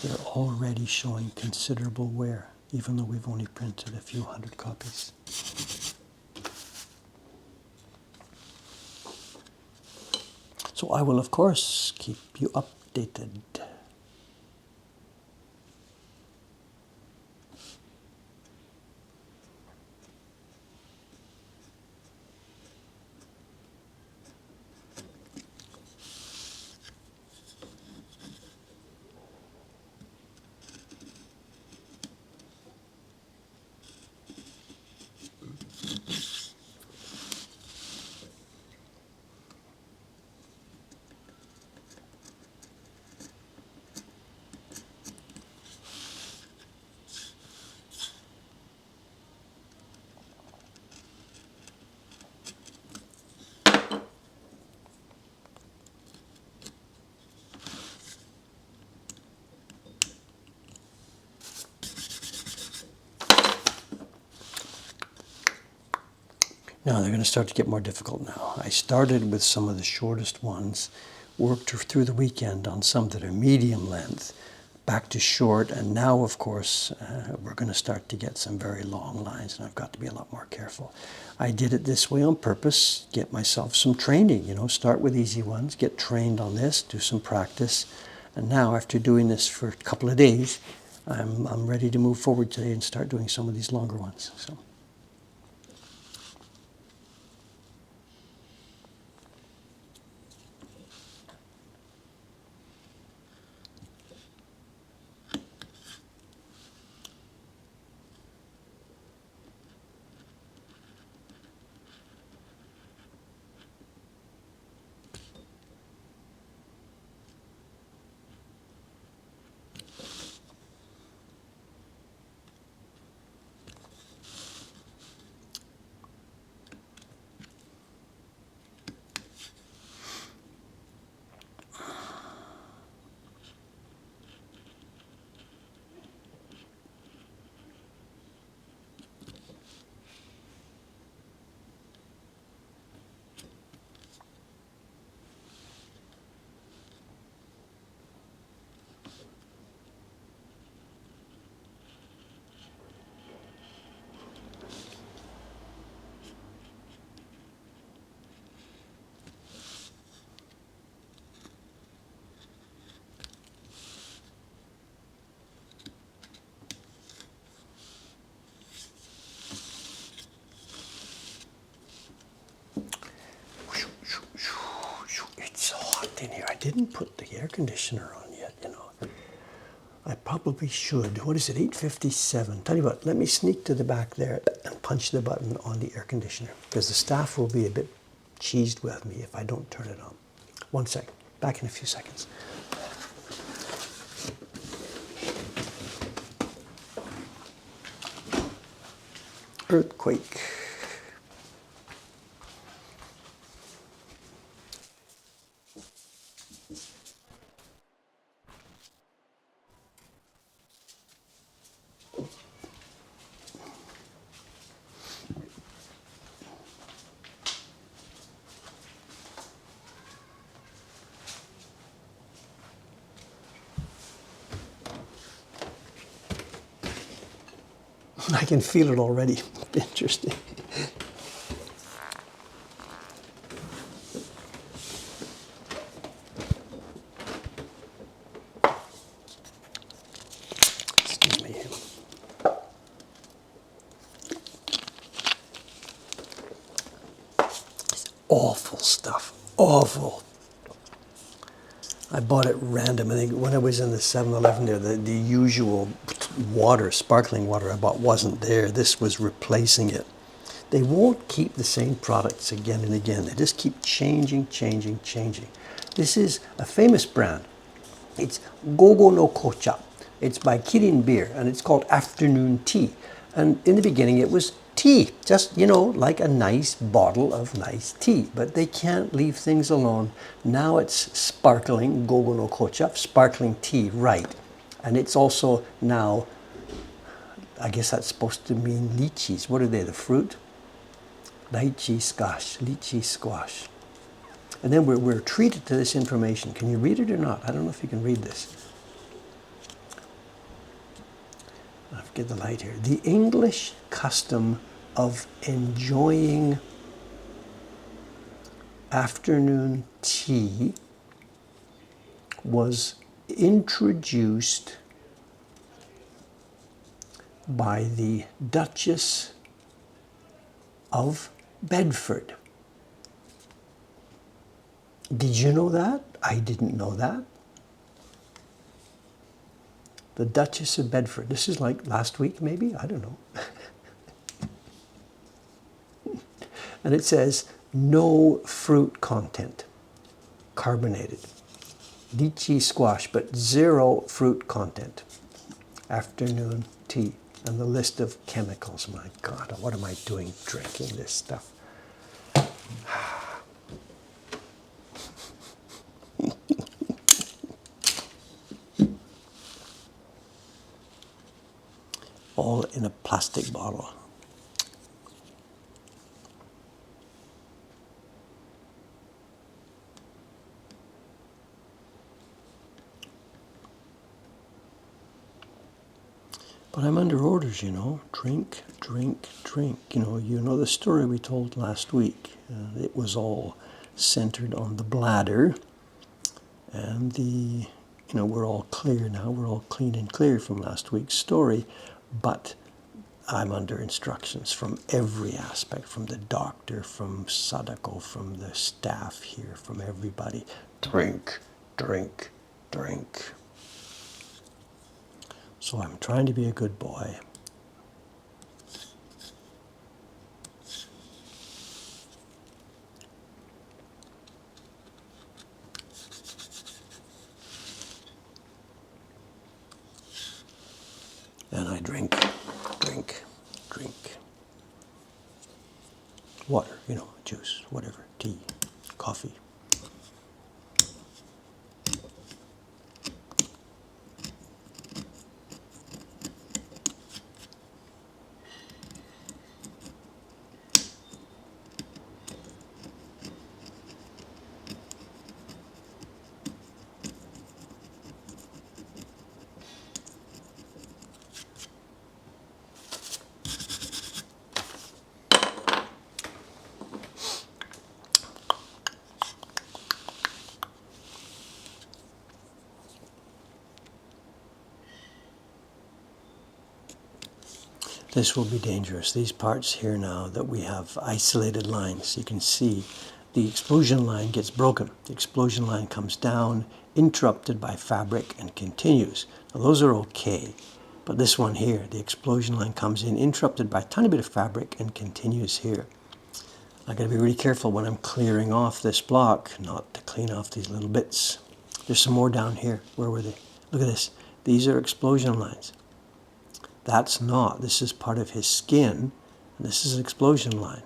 they're already showing considerable wear, even though we've only printed a few hundred copies. So I will, of course, keep you updated. Now they're going to start to get more difficult now. I started with some of the shortest ones, worked through the weekend on some that are medium length, back to short, and now, of course, we're going to start to get some very long lines, and I've got to be a lot more careful. I did it this way on purpose, get myself some training, start with easy ones, get trained on this, do some practice, and now after doing this for a couple of days, I'm ready to move forward today and start doing some of these longer ones. So. It's so hot in here. I didn't put the air conditioner on yet, I probably should. What is it, 8:57? Tell you what, let me sneak to the back there and punch the button on the air conditioner, because the staff will be a bit cheesed with me if I don't turn it on. 1 sec. Back in a few seconds. Earthquake. I can feel it already. Interesting. Excuse me. It's awful stuff. Awful. I bought it random. I think when I was in the 7-Eleven there, the usual water, sparkling water I bought wasn't there. This was replacing it. They won't keep the same products again and again. They just keep changing. This is a famous brand. It's Gogo no Kocha. It's by Kirin Beer, and it's called Afternoon Tea. And in the beginning it was tea, just, you know, like a nice bottle of nice tea. But they can't leave things alone. Now it's sparkling, Gogo no Kocha, sparkling tea, right. And it's also now, I guess that's supposed to mean lychees. What are they, the fruit? Lychee squash. And then we're treated to this information. Can you read it or not? I don't know if you can read this. I forget the light here. The English custom of enjoying afternoon tea was introduced by the Duchess of Bedford. Did you know that? I didn't know that. The Duchess of Bedford. This is like last week, maybe? I don't know. And it says, no fruit content, carbonated. Lychee squash, but 0 fruit content. Afternoon tea. And the list of chemicals. My God, what am I doing drinking this stuff? All in a plastic bottle. But I'm under orders, you know. Drink. You know the story we told last week. It was all centered on the bladder, and we're all clear now. We're all clean and clear from last week's story, but I'm under instructions from every aspect, from the doctor, from Sadako, from the staff here, from everybody. Drink. So I'm trying to be a good boy. And I drink. Water, juice, whatever, tea, coffee. This will be dangerous. These parts here now that we have isolated lines, you can see the explosion line gets broken. The explosion line comes down, interrupted by fabric, and continues. Now those are okay, but this one here, the explosion line comes in, interrupted by a tiny bit of fabric, and continues here. I gotta be really careful when I'm clearing off this block, not to clean off these little bits. There's some more down here. Where were they? Look at this. These are explosion lines. That's not. This is part of his skin, and this is an explosion line.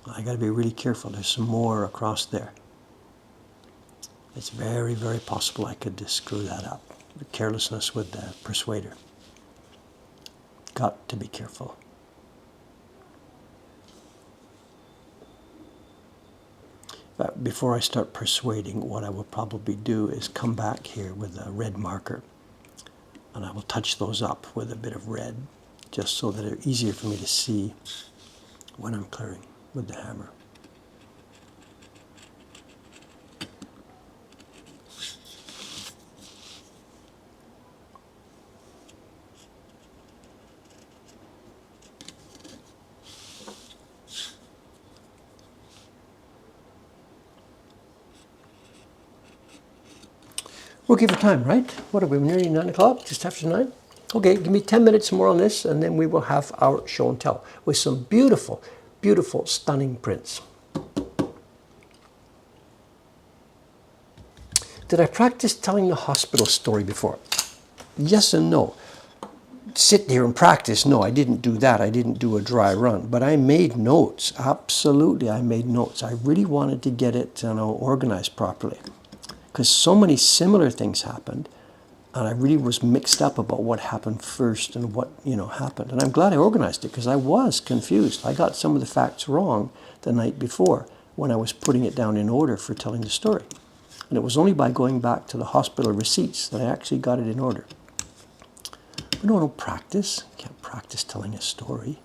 I got to be really careful. There's some more across there. It's very, very possible I could just screw that up. Carelessness with the persuader. Got to be careful. But before I start persuading, what I will probably do is come back here with a red marker. And I will touch those up with a bit of red just so that it's easier for me to see when I'm clearing with the hammer. Working for time, right? What are we, nearly 9 o'clock, just after 9? Okay, give me 10 minutes more on this, and then we will have our show and tell with some beautiful, beautiful, stunning prints. Did I practice telling the hospital story before? Yes and no. Sit here and practice. No, I didn't do that. I didn't do a dry run. But I made notes. Absolutely, I made notes. I really wanted to get it, organized properly. Because so many similar things happened, and I really was mixed up about what happened first and what, happened. And I'm glad I organized it, because I was confused. I got some of the facts wrong the night before when I was putting it down in order for telling the story. And it was only by going back to the hospital receipts that I actually got it in order. But no practice. Can't practice telling a story.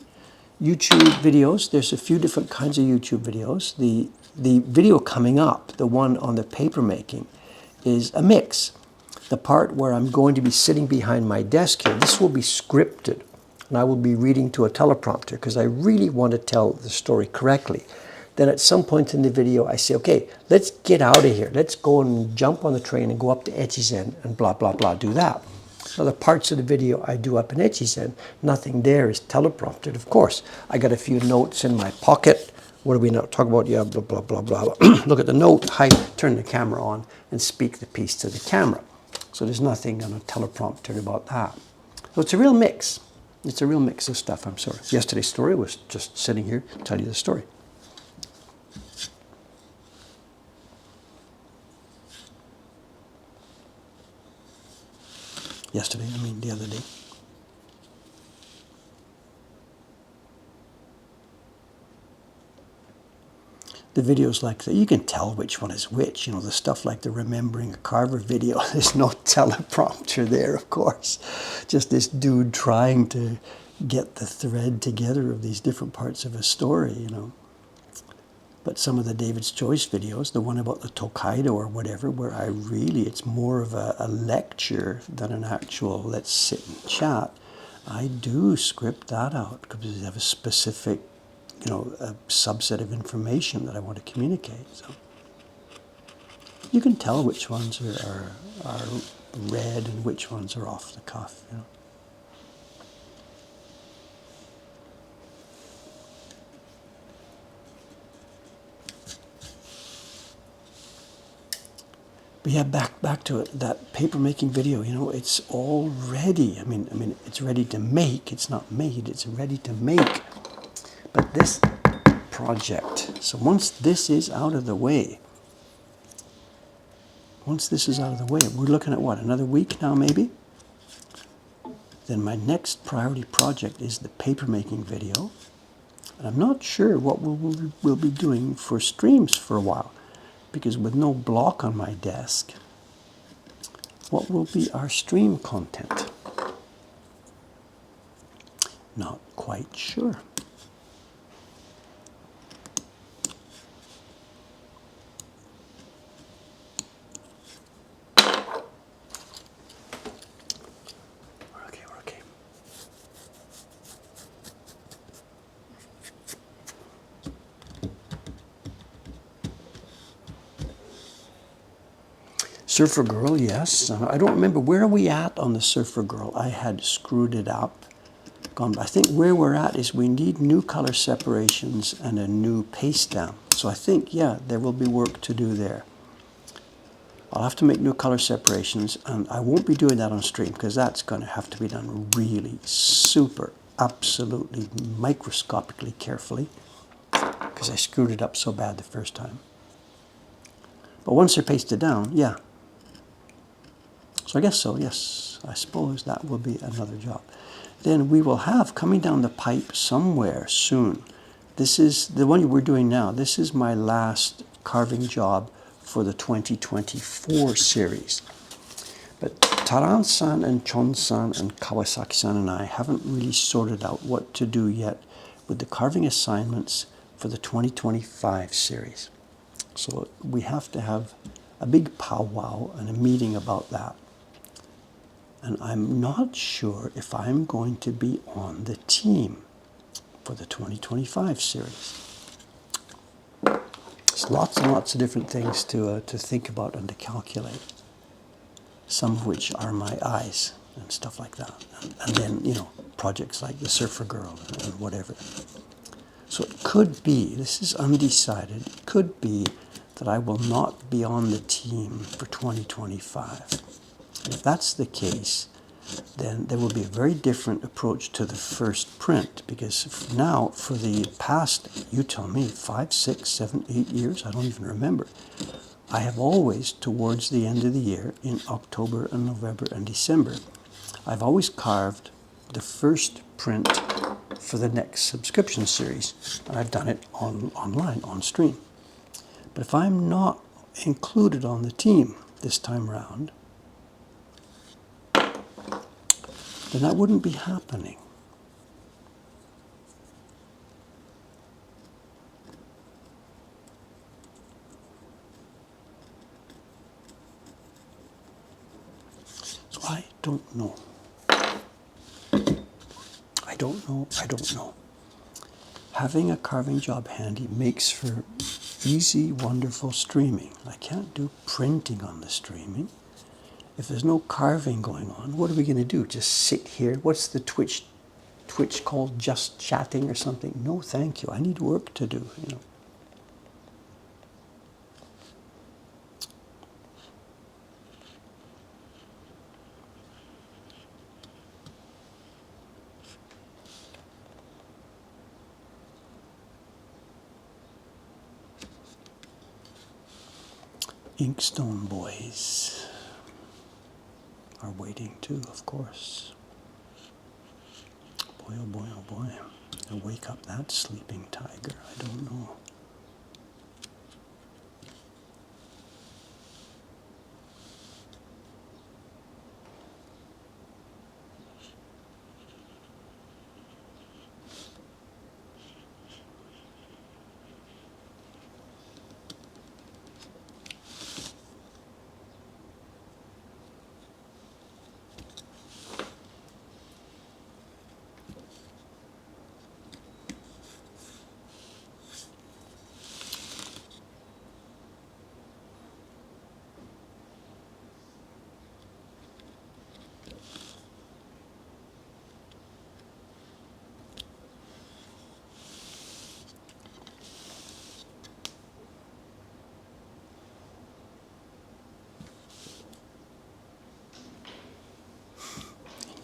YouTube videos. There's a few different kinds of YouTube videos. The video coming up, the one on the paper making, is a mix. The part where I'm going to be sitting behind my desk here, this will be scripted. And I will be reading to a teleprompter because I really want to tell the story correctly. Then at some point in the video, I say, okay, let's get out of here. Let's go and jump on the train and go up to Echizen and blah, blah, blah, do that. So the parts of the video I do up in Echizen, nothing there is teleprompted, of course. I got a few notes in my pocket. What are we not talking about? Yeah, blah, blah, blah, blah. Look at the note, hide, turn the camera on, and speak the piece to the camera. So there's nothing on a teleprompter about that. So it's a real mix. It's a real mix of stuff, I'm sorry. Yesterday's story was just sitting here to tell you the story. Yesterday, I mean the other day. The videos like that, you can tell which one is which. The stuff like the Remembering a Carver video, there's no teleprompter there, of course. Just this dude trying to get the thread together of these different parts of a story, But some of the David's Choice videos, the one about the Tokaido or whatever, where it's more of a lecture than an actual let's sit and chat. I do script that out because I have a specific, a subset of information that I want to communicate. So you can tell which ones are read and which ones are off the cuff, But yeah, back to it. That paper making video, it's all ready. I mean, it's ready to make. It's not made. It's ready to make. But this project. So once this is out of the way, we're looking at what, another week now, maybe. Then my next priority project is the paper making video, and I'm not sure what we'll be doing for streams for a while. Because with no block on my desk, what will be our stream content? Not quite sure. We're okay. Surfer Girl, yes. I don't remember, where are we at on the Surfer Girl? I had screwed it up. I think where we're at is we need new color separations and a new paste down. So I think, yeah, there will be work to do there. I'll have to make new color separations, and I won't be doing that on stream because that's going to have to be done really super, absolutely microscopically carefully because I screwed it up so bad the first time. But once they're pasted down, yeah. So I guess so, yes. I suppose that will be another job. Then we will have coming down the pipe somewhere soon. This is the one we're doing now. This is my last carving job for the 2024 series. But Taran-san and Chon-san and Kawasaki-san and I haven't really sorted out what to do yet with the carving assignments for the 2025 series. So we have to have a big powwow and a meeting about that. And I'm not sure if I'm going to be on the team for the 2025 series. There's lots and lots of different things to think about and to calculate. Some of which are my eyes and stuff like that. And then, you know, projects like the Surfer Girl and whatever. So it could be, this is undecided, it could be that I will not be on the team for 2025. And if that's the case, then there will be a very different approach to the first print, because now, for the past, you tell me, 5, 6, 7, 8 years, I don't even remember, I have always, towards the end of the year, in October and November and December, I've always carved the first print for the next subscription series. And I've done it online, on stream. But if I'm not included on the team this time round, then that wouldn't be happening. So I don't know. I don't know. Having a carving job handy makes for easy, wonderful streaming. I can't do printing on the streaming. If there's no carving going on, what are we going to do? Just sit here? What's the Twitch called? Just chatting or something? No, thank you. I need work to do, you know. Inkstone boys are waiting too, of course. Boy, oh boy, oh boy. I'll wake up that sleeping tiger. I don't know.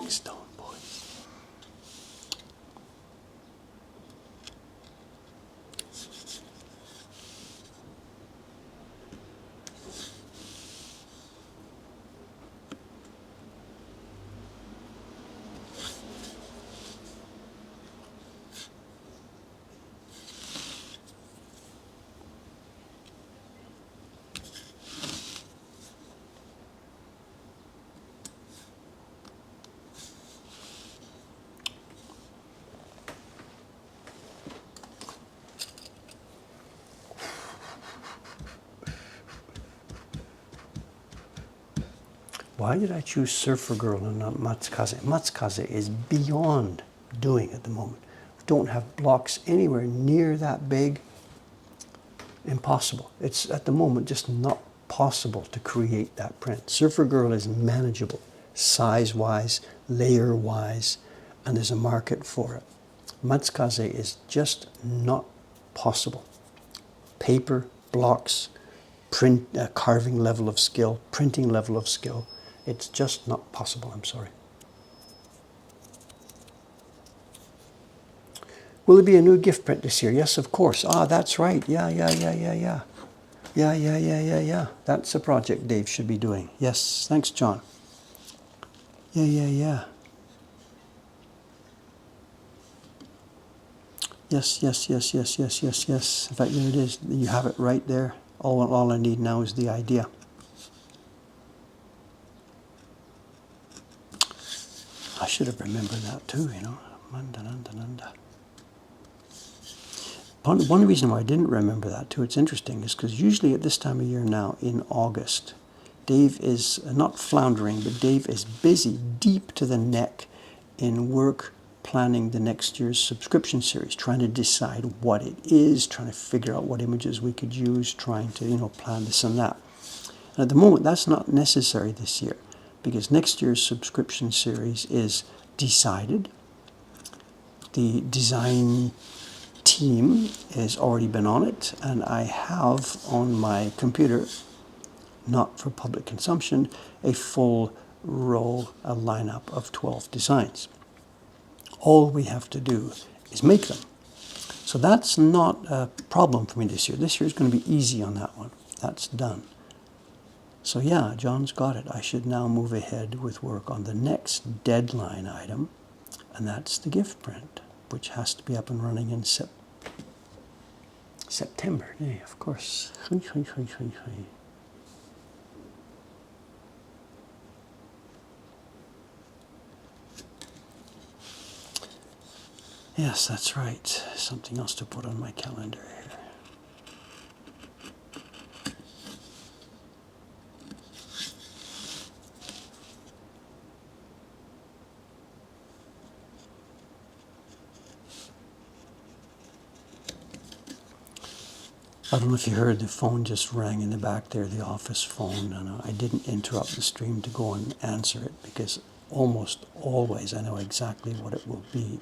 Inkstone boys. Why did I choose Surfer Girl and not Matsukaze? Matsukaze is beyond doing at the moment. We don't have blocks anywhere near that big. Impossible. It's at the moment just not possible to create that print. Surfer Girl is manageable, size-wise, layer-wise, and there's a market for it. Matsukaze is just not possible. Paper, blocks, print, carving level of skill, printing level of skill. It's just not possible, I'm sorry. Will there be a new gift print this year? Yes, of course. Ah, that's right. Yeah. Yeah. That's a project Dave should be doing. Yes, thanks, John. Yeah. Yes. In fact, there it is. You have it right there. All I need now is the idea. I should have remembered that too, you know. One reason why I didn't remember that too, it's interesting, is because usually at this time of year now, in August, Dave is not floundering, but Dave is busy, deep to the neck in work planning the next year's subscription series, trying to decide what it is, trying to figure out what images we could use, trying to, you know, plan this and that. And at the moment, that's not necessary this year, because next year's subscription series is decided. The design team has already been on it, and I have on my computer, not for public consumption, a full row, a lineup of 12 designs. All we have to do is make them. So that's not a problem for me this year. This year is going to be easy on that one. That's done. So yeah, John's got it. I should now move ahead with work on the next deadline item, and that's the gift print, which has to be up and running in September. Yeah, of course. Yes, that's right. Something else to put on my calendar here. I don't know if you heard, the phone just rang in the back there, the office phone, and I didn't interrupt the stream to go and answer it, because almost always I know exactly what it will be.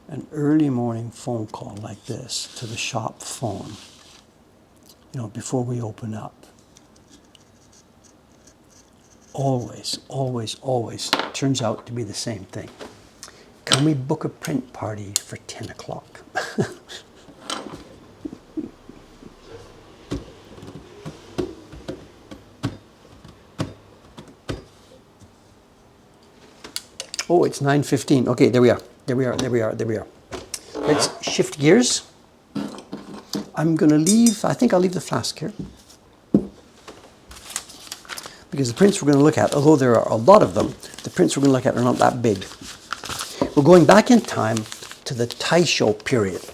An early morning phone call like this to the shop phone, you know, before we open up, always turns out to be the same thing. Can we book a print party for 10 o'clock? Oh, it's 9:15. Okay, there we are. Let's shift gears. I'm going to leave, I think I'll leave the flask here, because the prints we're going to look at, although there are a lot of them, the prints we're going to look at are not that big. We're going back in time to the Taisho period.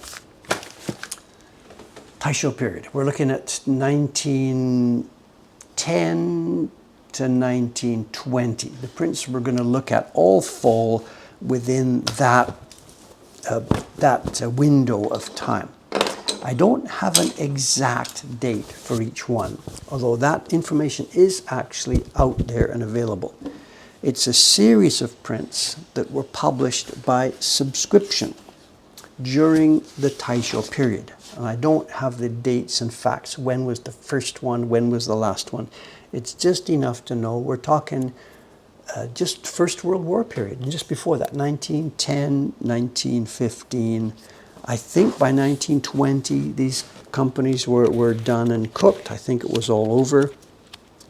We're looking at 1910 to 1920. The prints we're going to look at all fall within that window of time. I don't have an exact date for each one, although that information is actually out there and available. It's a series of prints that were published by subscription during the Taisho period. And I don't have the dates and facts. When was the first one? When was the last one? It's just enough to know we're talking just First World War period, and just before that, 1910, 1915. I think by 1920, these companies were done and cooked. I think it was all over.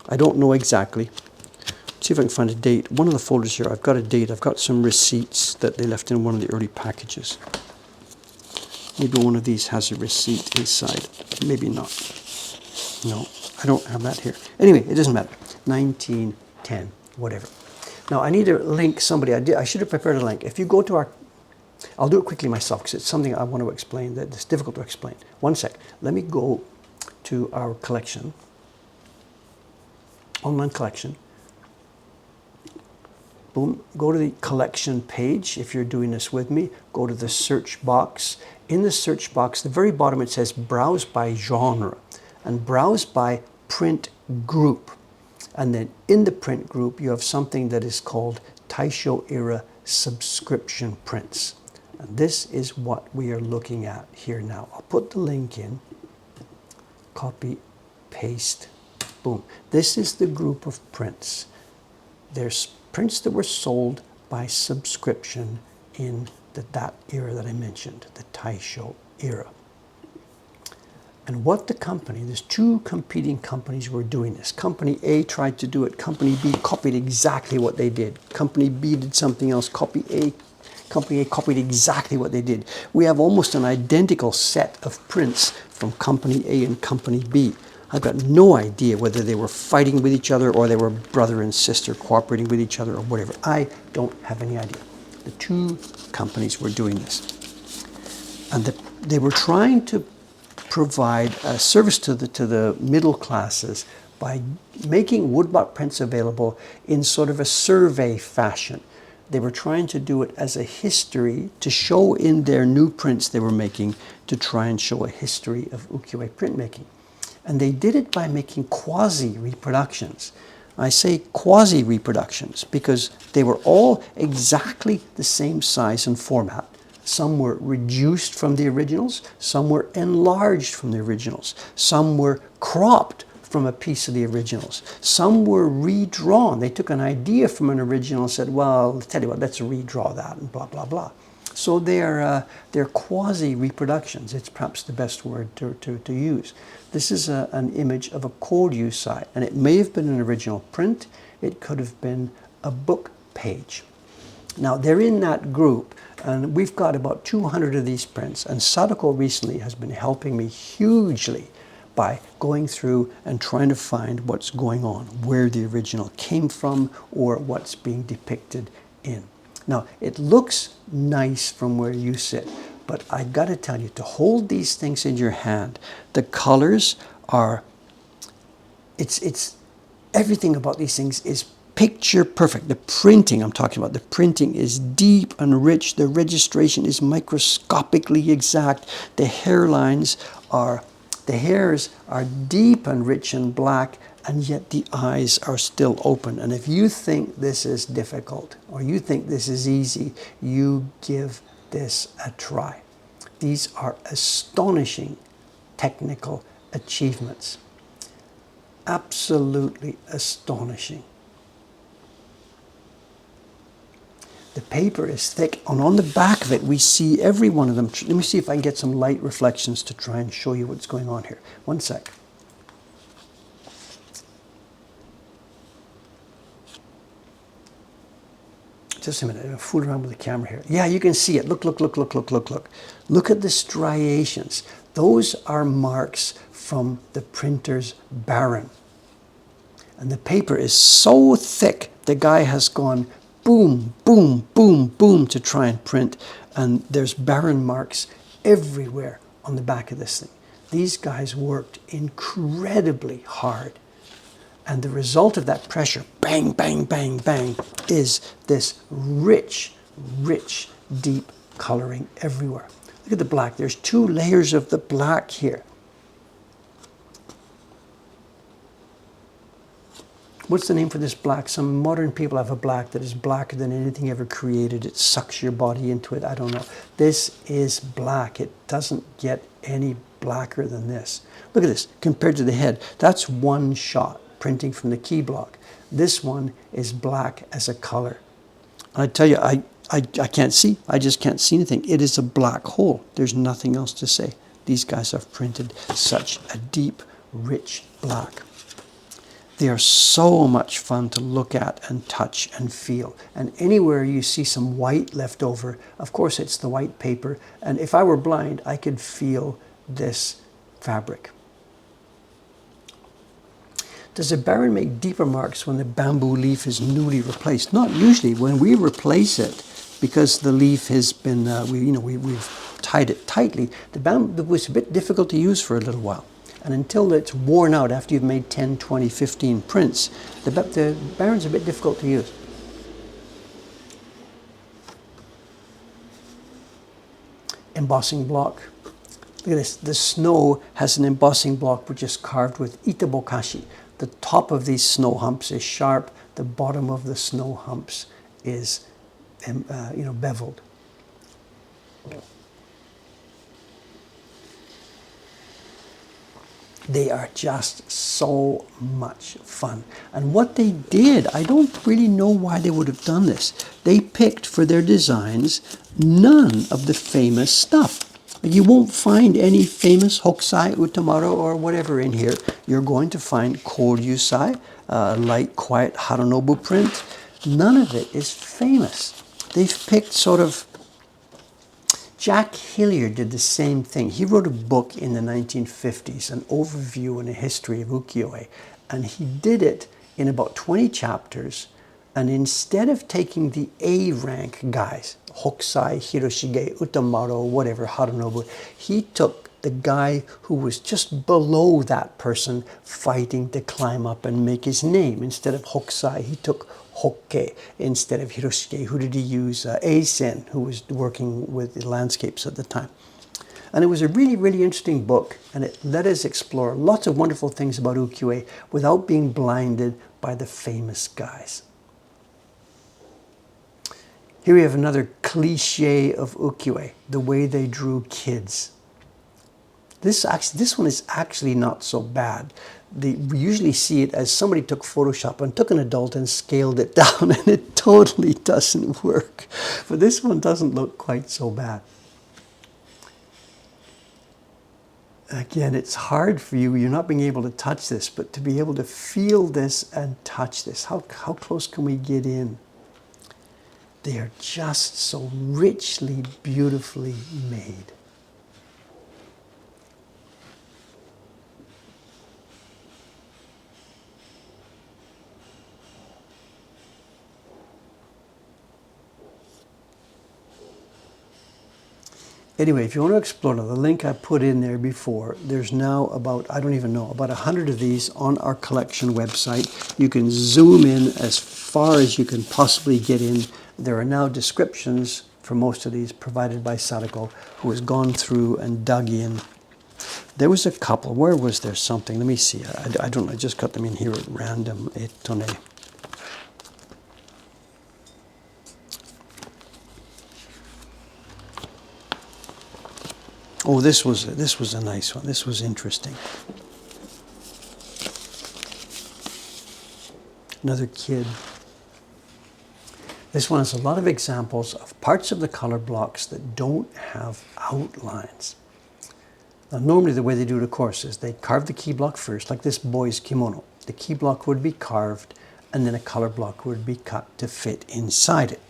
I don't know exactly. Let's see if I can find a date. One of the folders here, I've got a date. I've got some receipts that they left in one of the early packages. Maybe one of these has a receipt inside. Maybe not. No, I don't have that here. Anyway, it doesn't matter. 1910, whatever. Now, I need to link somebody. I should have prepared a link. If you go to our... I'll do it quickly myself, because it's something I want to explain that it's difficult to explain. One sec. Let me go to our collection. Online collection. Boom. Go to the collection page. If you're doing this with me, go to the search box. In the search box, the very bottom, it says browse by genre and browse by print group. And then in the print group, you have something that is called Taisho era subscription prints. And this is what we are looking at here now. I'll put the link in, copy, paste, boom. This is the group of prints. There's prints that were sold by subscription in that era that I mentioned, the Taisho era. And what the company, there's two competing companies were doing this. Company A tried to do it. Company B copied exactly what they did. Company B did something else. Company A copied exactly what they did. We have almost an identical set of prints from Company A and Company B. I've got no idea whether they were fighting with each other or they were brother and sister cooperating with each other or whatever. I don't have any idea. The two companies were doing this. And they were trying to provide a service to the middle classes by making woodblock prints available in sort of a survey fashion. They were trying to do it as a history to show in their new prints they were making, to try and show a history of ukiyo-e printmaking. And they did it by making quasi-reproductions. I say quasi-reproductions because they were all exactly the same size and format. Some were reduced from the originals, some were enlarged from the originals, some were cropped from a piece of the originals, some were redrawn. They took an idea from an original and said, well, tell you what, let's redraw that and blah, blah, blah. So they're quasi-reproductions. It's perhaps the best word to use. This is an image of a koryusai, and it may have been an original print. It could have been a book page. Now, they're in that group, and we've got about 200 of these prints, and Sadako recently has been helping me hugely by going through and trying to find what's going on, where the original came from, or what's being depicted in. Now, it looks nice from where you sit, but I got to tell you, to hold these things in your hand, the colors are, it's everything about these things is picture perfect. The printing I'm talking about, the printing is deep and rich. The registration is microscopically exact. The hairlines are, the hairs are deep and rich and black, and yet the eyes are still open. And if you think this is difficult, or you think this is easy, you give this a try. These are astonishing technical achievements. Absolutely astonishing. The paper is thick, and on the back of it we see every one of them. Let me see if I can get some light reflections to try and show you what's going on here. One sec. Just a minute, I'm gonna fool around with the camera here. Yeah, you can see it. Look, look, look, look, look, look, look. Look at the striations. Those are marks from the printer's baron. And the paper is so thick, the guy has gone boom, boom, boom, boom to try and print. And there's baron marks everywhere on the back of this thing. These guys worked incredibly hard. And the result of that pressure, bang, bang, bang, bang, is this rich, rich, deep coloring everywhere. Look at the black. There's 2 layers of the black here. What's the name for this black? Some modern people have a black that is blacker than anything ever created. It sucks your body into it. I don't know. This is black. It doesn't get any blacker than this. Look at this. Compared to the head, that's one shot printing from the key block. This one is black as a color. I tell you, I can't see. I just can't see anything. It is a black hole. There's nothing else to say. These guys have printed such a deep, rich black. They are so much fun to look at and touch and feel. And anywhere you see some white left over, of course it's the white paper. And if I were blind, I could feel this fabric. Does a baron make deeper marks when the bamboo leaf is newly replaced? Not usually. When we replace it, because the leaf has been, we've tied it tightly, the bamboo was a bit difficult to use for a little while. And until it's worn out, after you've made 10, 20, 15 prints, the baron's a bit difficult to use. Embossing block. Look at this. The snow has an embossing block which is carved with itabokashi. The top of these snow humps is sharp. The bottom of the snow humps is, beveled. They are just so much fun. And what they did, I don't really know why they would have done this. They picked for their designs none of the famous stuff. You won't find any famous Hokusai, Utamaro, or whatever in here. You're going to find koryusai, light, quiet Harunobu print. None of it is famous. They've picked sort of, Jack Hillier did the same thing. He wrote a book in the 1950s, an overview and a history of ukiyo-e, and he did it in about 20 chapters. And instead of taking the A rank guys, Hokusai, Hiroshige, Utamaro, whatever, Harunobu, he took the guy who was just below that person fighting to climb up and make his name. Instead of Hokusai, he took Hokke. Instead of Hiroshige, who did he use? Eisen, who was working with the landscapes at the time. And it was a really, really interesting book, and it let us explore lots of wonderful things about ukiyo-e without being blinded by the famous guys. Here we have another cliche of ukiyo-e, the way they drew kids. This one is actually not so bad. We usually see it as somebody took Photoshop and took an adult and scaled it down, and it totally doesn't work. But this one doesn't look quite so bad. Again, it's hard for you, you're not being able to touch this, but to be able to feel this and touch this. How close can we get in? They are just so richly, beautifully made. Anyway, if you want to explore the link I put in there before, there's now about, I don't even know, about 100 of these on our collection website. You can zoom in as far as you can possibly get in. There are now descriptions for most of these provided by Sadako, who has gone through and dug in. There was a couple. Where was there something? Let me see. I don't know. I just got them in here at random. Etone. Oh, this was a nice one. This was interesting. Another kid. This one has a lot of examples of parts of the color blocks that don't have outlines. Now, normally the way they do it, of course, is they carve the key block first, like this boy's kimono. The key block would be carved, and then a color block would be cut to fit inside it.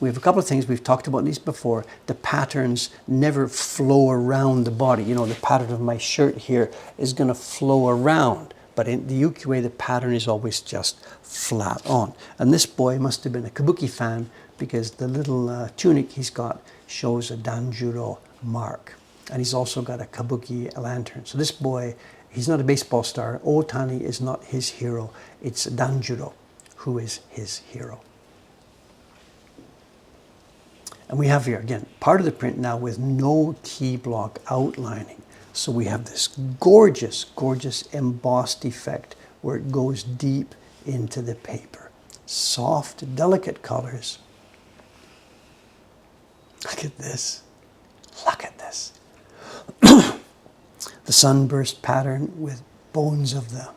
We have a couple of things, we've talked about these before. The patterns never flow around the body. You know, the pattern of my shirt here is going to flow around. But in the ukiyo-e, the pattern is always just flat on. And this boy must have been a kabuki fan, because the little tunic he's got shows a danjuro mark. And he's also got a kabuki lantern. So this boy, he's not a baseball star. Otani is not his hero. It's Danjuro who is his hero. And we have here, again, part of the print now with no key block outlining. So we have this gorgeous, gorgeous embossed effect where it goes deep into the paper. Soft, delicate colors. Look at this. Look at this. The sunburst pattern with bones of them.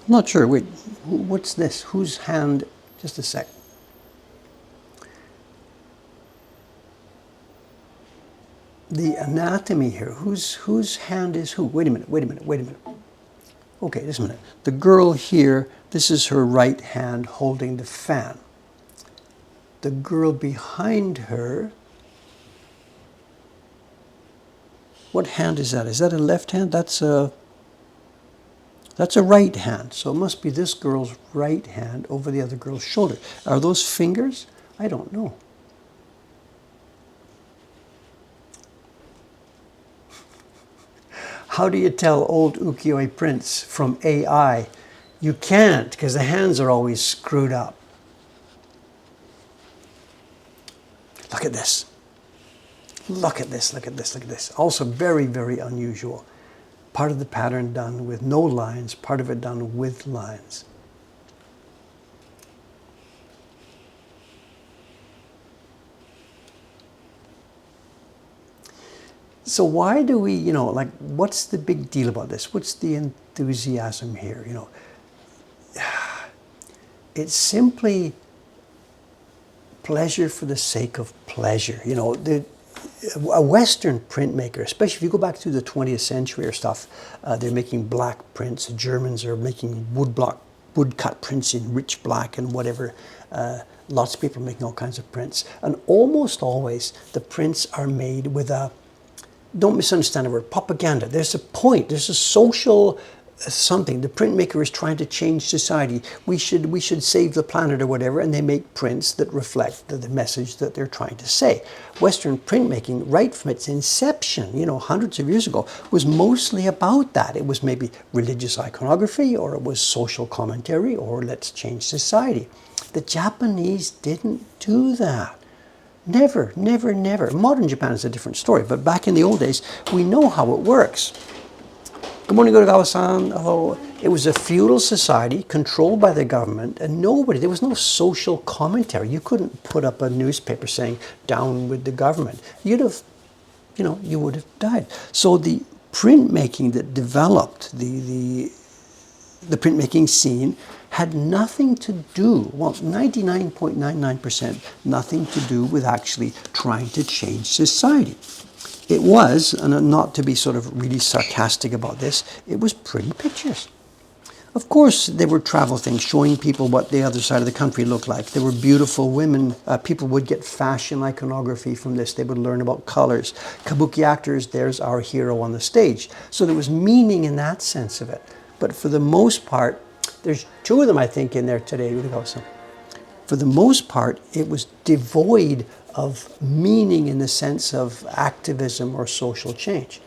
I'm not sure. Wait, what's this? Whose hand? Just a sec. The anatomy here. Whose hand is who? Wait a minute. Wait a minute. Wait a minute. Okay, just a minute. The girl here. This is her right hand holding the fan. The girl behind her. What hand is that? Is that a left hand? That's a right hand. So it must be this girl's right hand over the other girl's shoulder. Are those fingers? I don't know. How do you tell old ukiyo-e prints from AI? You can't, because the hands are always screwed up. Look at this. Look at this, look at this, look at this. Also very, very unusual. Part of the pattern done with no lines, part of it done with lines. So why do we, like, what's the big deal about this? What's the enthusiasm here, It's simply pleasure for the sake of pleasure. A Western printmaker, especially if you go back to the 20th century or stuff, they're making black prints. The Germans are making woodblock woodcut prints in rich black and whatever. Lots of people are making all kinds of prints. And almost always the prints are made with a, don't misunderstand the word, propaganda. There's a point, there's a social something. The printmaker is trying to change society. We should save the planet or whatever, and they make prints that reflect the message that they're trying to say. Western printmaking, right from its inception, you know, hundreds of years ago, was mostly about that. It was maybe religious iconography, or it was social commentary, or let's change society. The Japanese didn't do that. Never, never, never. Modern Japan is a different story, but back in the old days, we know how it works. Good morning, Gotogawa-san. Hello. It was a feudal society controlled by the government, and there was no social commentary. You couldn't put up a newspaper saying, down with the government. You'd have, you know, you would have died. So the printmaking that developed, the printmaking scene, had nothing to do, well, 99.99%, nothing to do with actually trying to change society. It was, and not to be sort of really sarcastic about this, it was pretty pictures. Of course, there were travel things showing people what the other side of the country looked like. There were beautiful women. People would get fashion iconography from this. They would learn about colors. Kabuki actors, there's our hero on the stage. So there was meaning in that sense of it. But for the most part, there's two of them, I think, in there today. For the most part, it was devoid of meaning in the sense of activism or social change.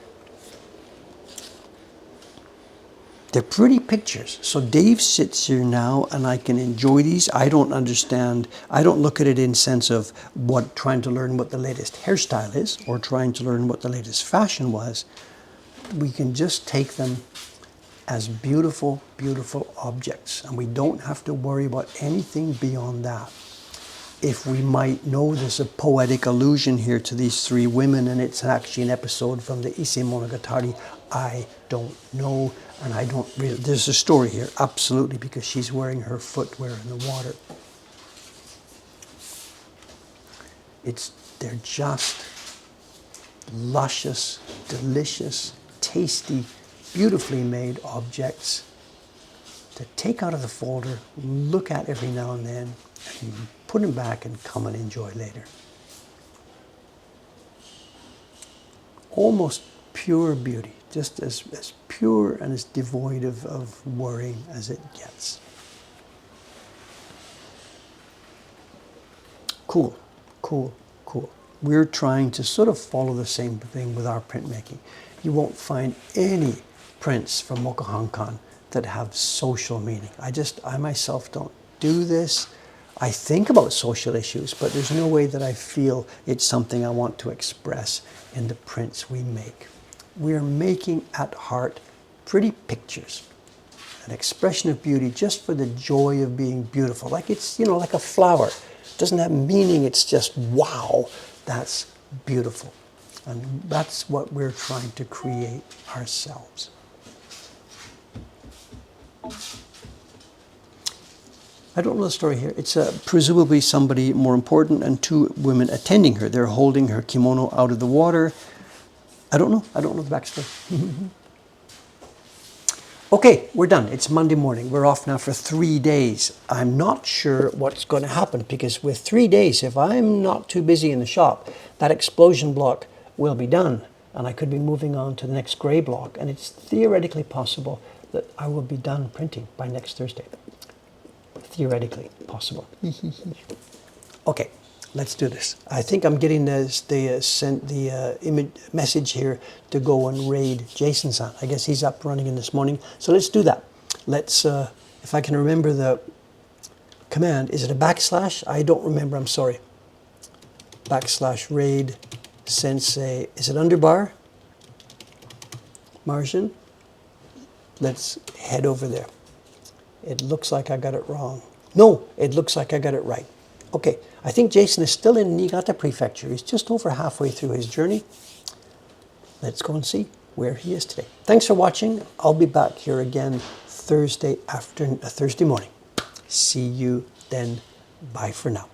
They're pretty pictures. So Dave sits here now and I can enjoy these. I don't understand, I don't look at it in sense of trying to learn what the latest hairstyle is or trying to learn what the latest fashion was. We can just take them as beautiful, beautiful objects, and we don't have to worry about anything beyond that. If we might know there's a poetic allusion here to these three women, and it's actually an episode from the Ise Monogatari, I don't know, and I don't really, there's a story here, absolutely, because she's wearing her footwear in the water. They're just luscious, delicious, tasty, beautifully made objects to take out of the folder, look at every now and then, and put them back and come and enjoy later. Almost pure beauty, just as pure and as devoid of worrying as it gets. Cool, cool, cool. We're trying to sort of follow the same thing with our printmaking. You won't find any prints from Mokuhankan that have social meaning. I myself don't do this. I think about social issues, but there's no way that I feel it's something I want to express in the prints we make. We're making at heart pretty pictures, an expression of beauty just for the joy of being beautiful. Like it's, you know, like a flower. It doesn't have meaning, it's just wow, that's beautiful. And that's what we're trying to create ourselves. I don't know the story here. It's presumably somebody more important and two women attending her. They're holding her kimono out of the water. I don't know the backstory. Okay, we're done. It's Monday morning. We're off now for 3 days. I'm not sure what's going to happen because with 3 days, if I'm not too busy in the shop, that explosion block will be done and I could be moving on to the next gray block, and it's theoretically possible that I will be done printing by next Thursday. Theoretically possible. Okay, let's do this. I think I'm getting the image message here to go and raid Jason-san. I guess he's up running in this morning. So let's do that. Let's, if I can remember the command, is it a backslash? I don't remember, I'm sorry. Backslash raid sensei. Is it underbar? Margin? Let's head over there. It looks like I got it wrong. No, it looks like I got it right. Okay, I think Jason is still in Niigata Prefecture. He's just over halfway through his journey. Let's go and see where he is today. Thanks for watching. I'll be back here again Thursday morning. See you then. Bye for now.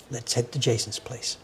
Let's head to Jason's place.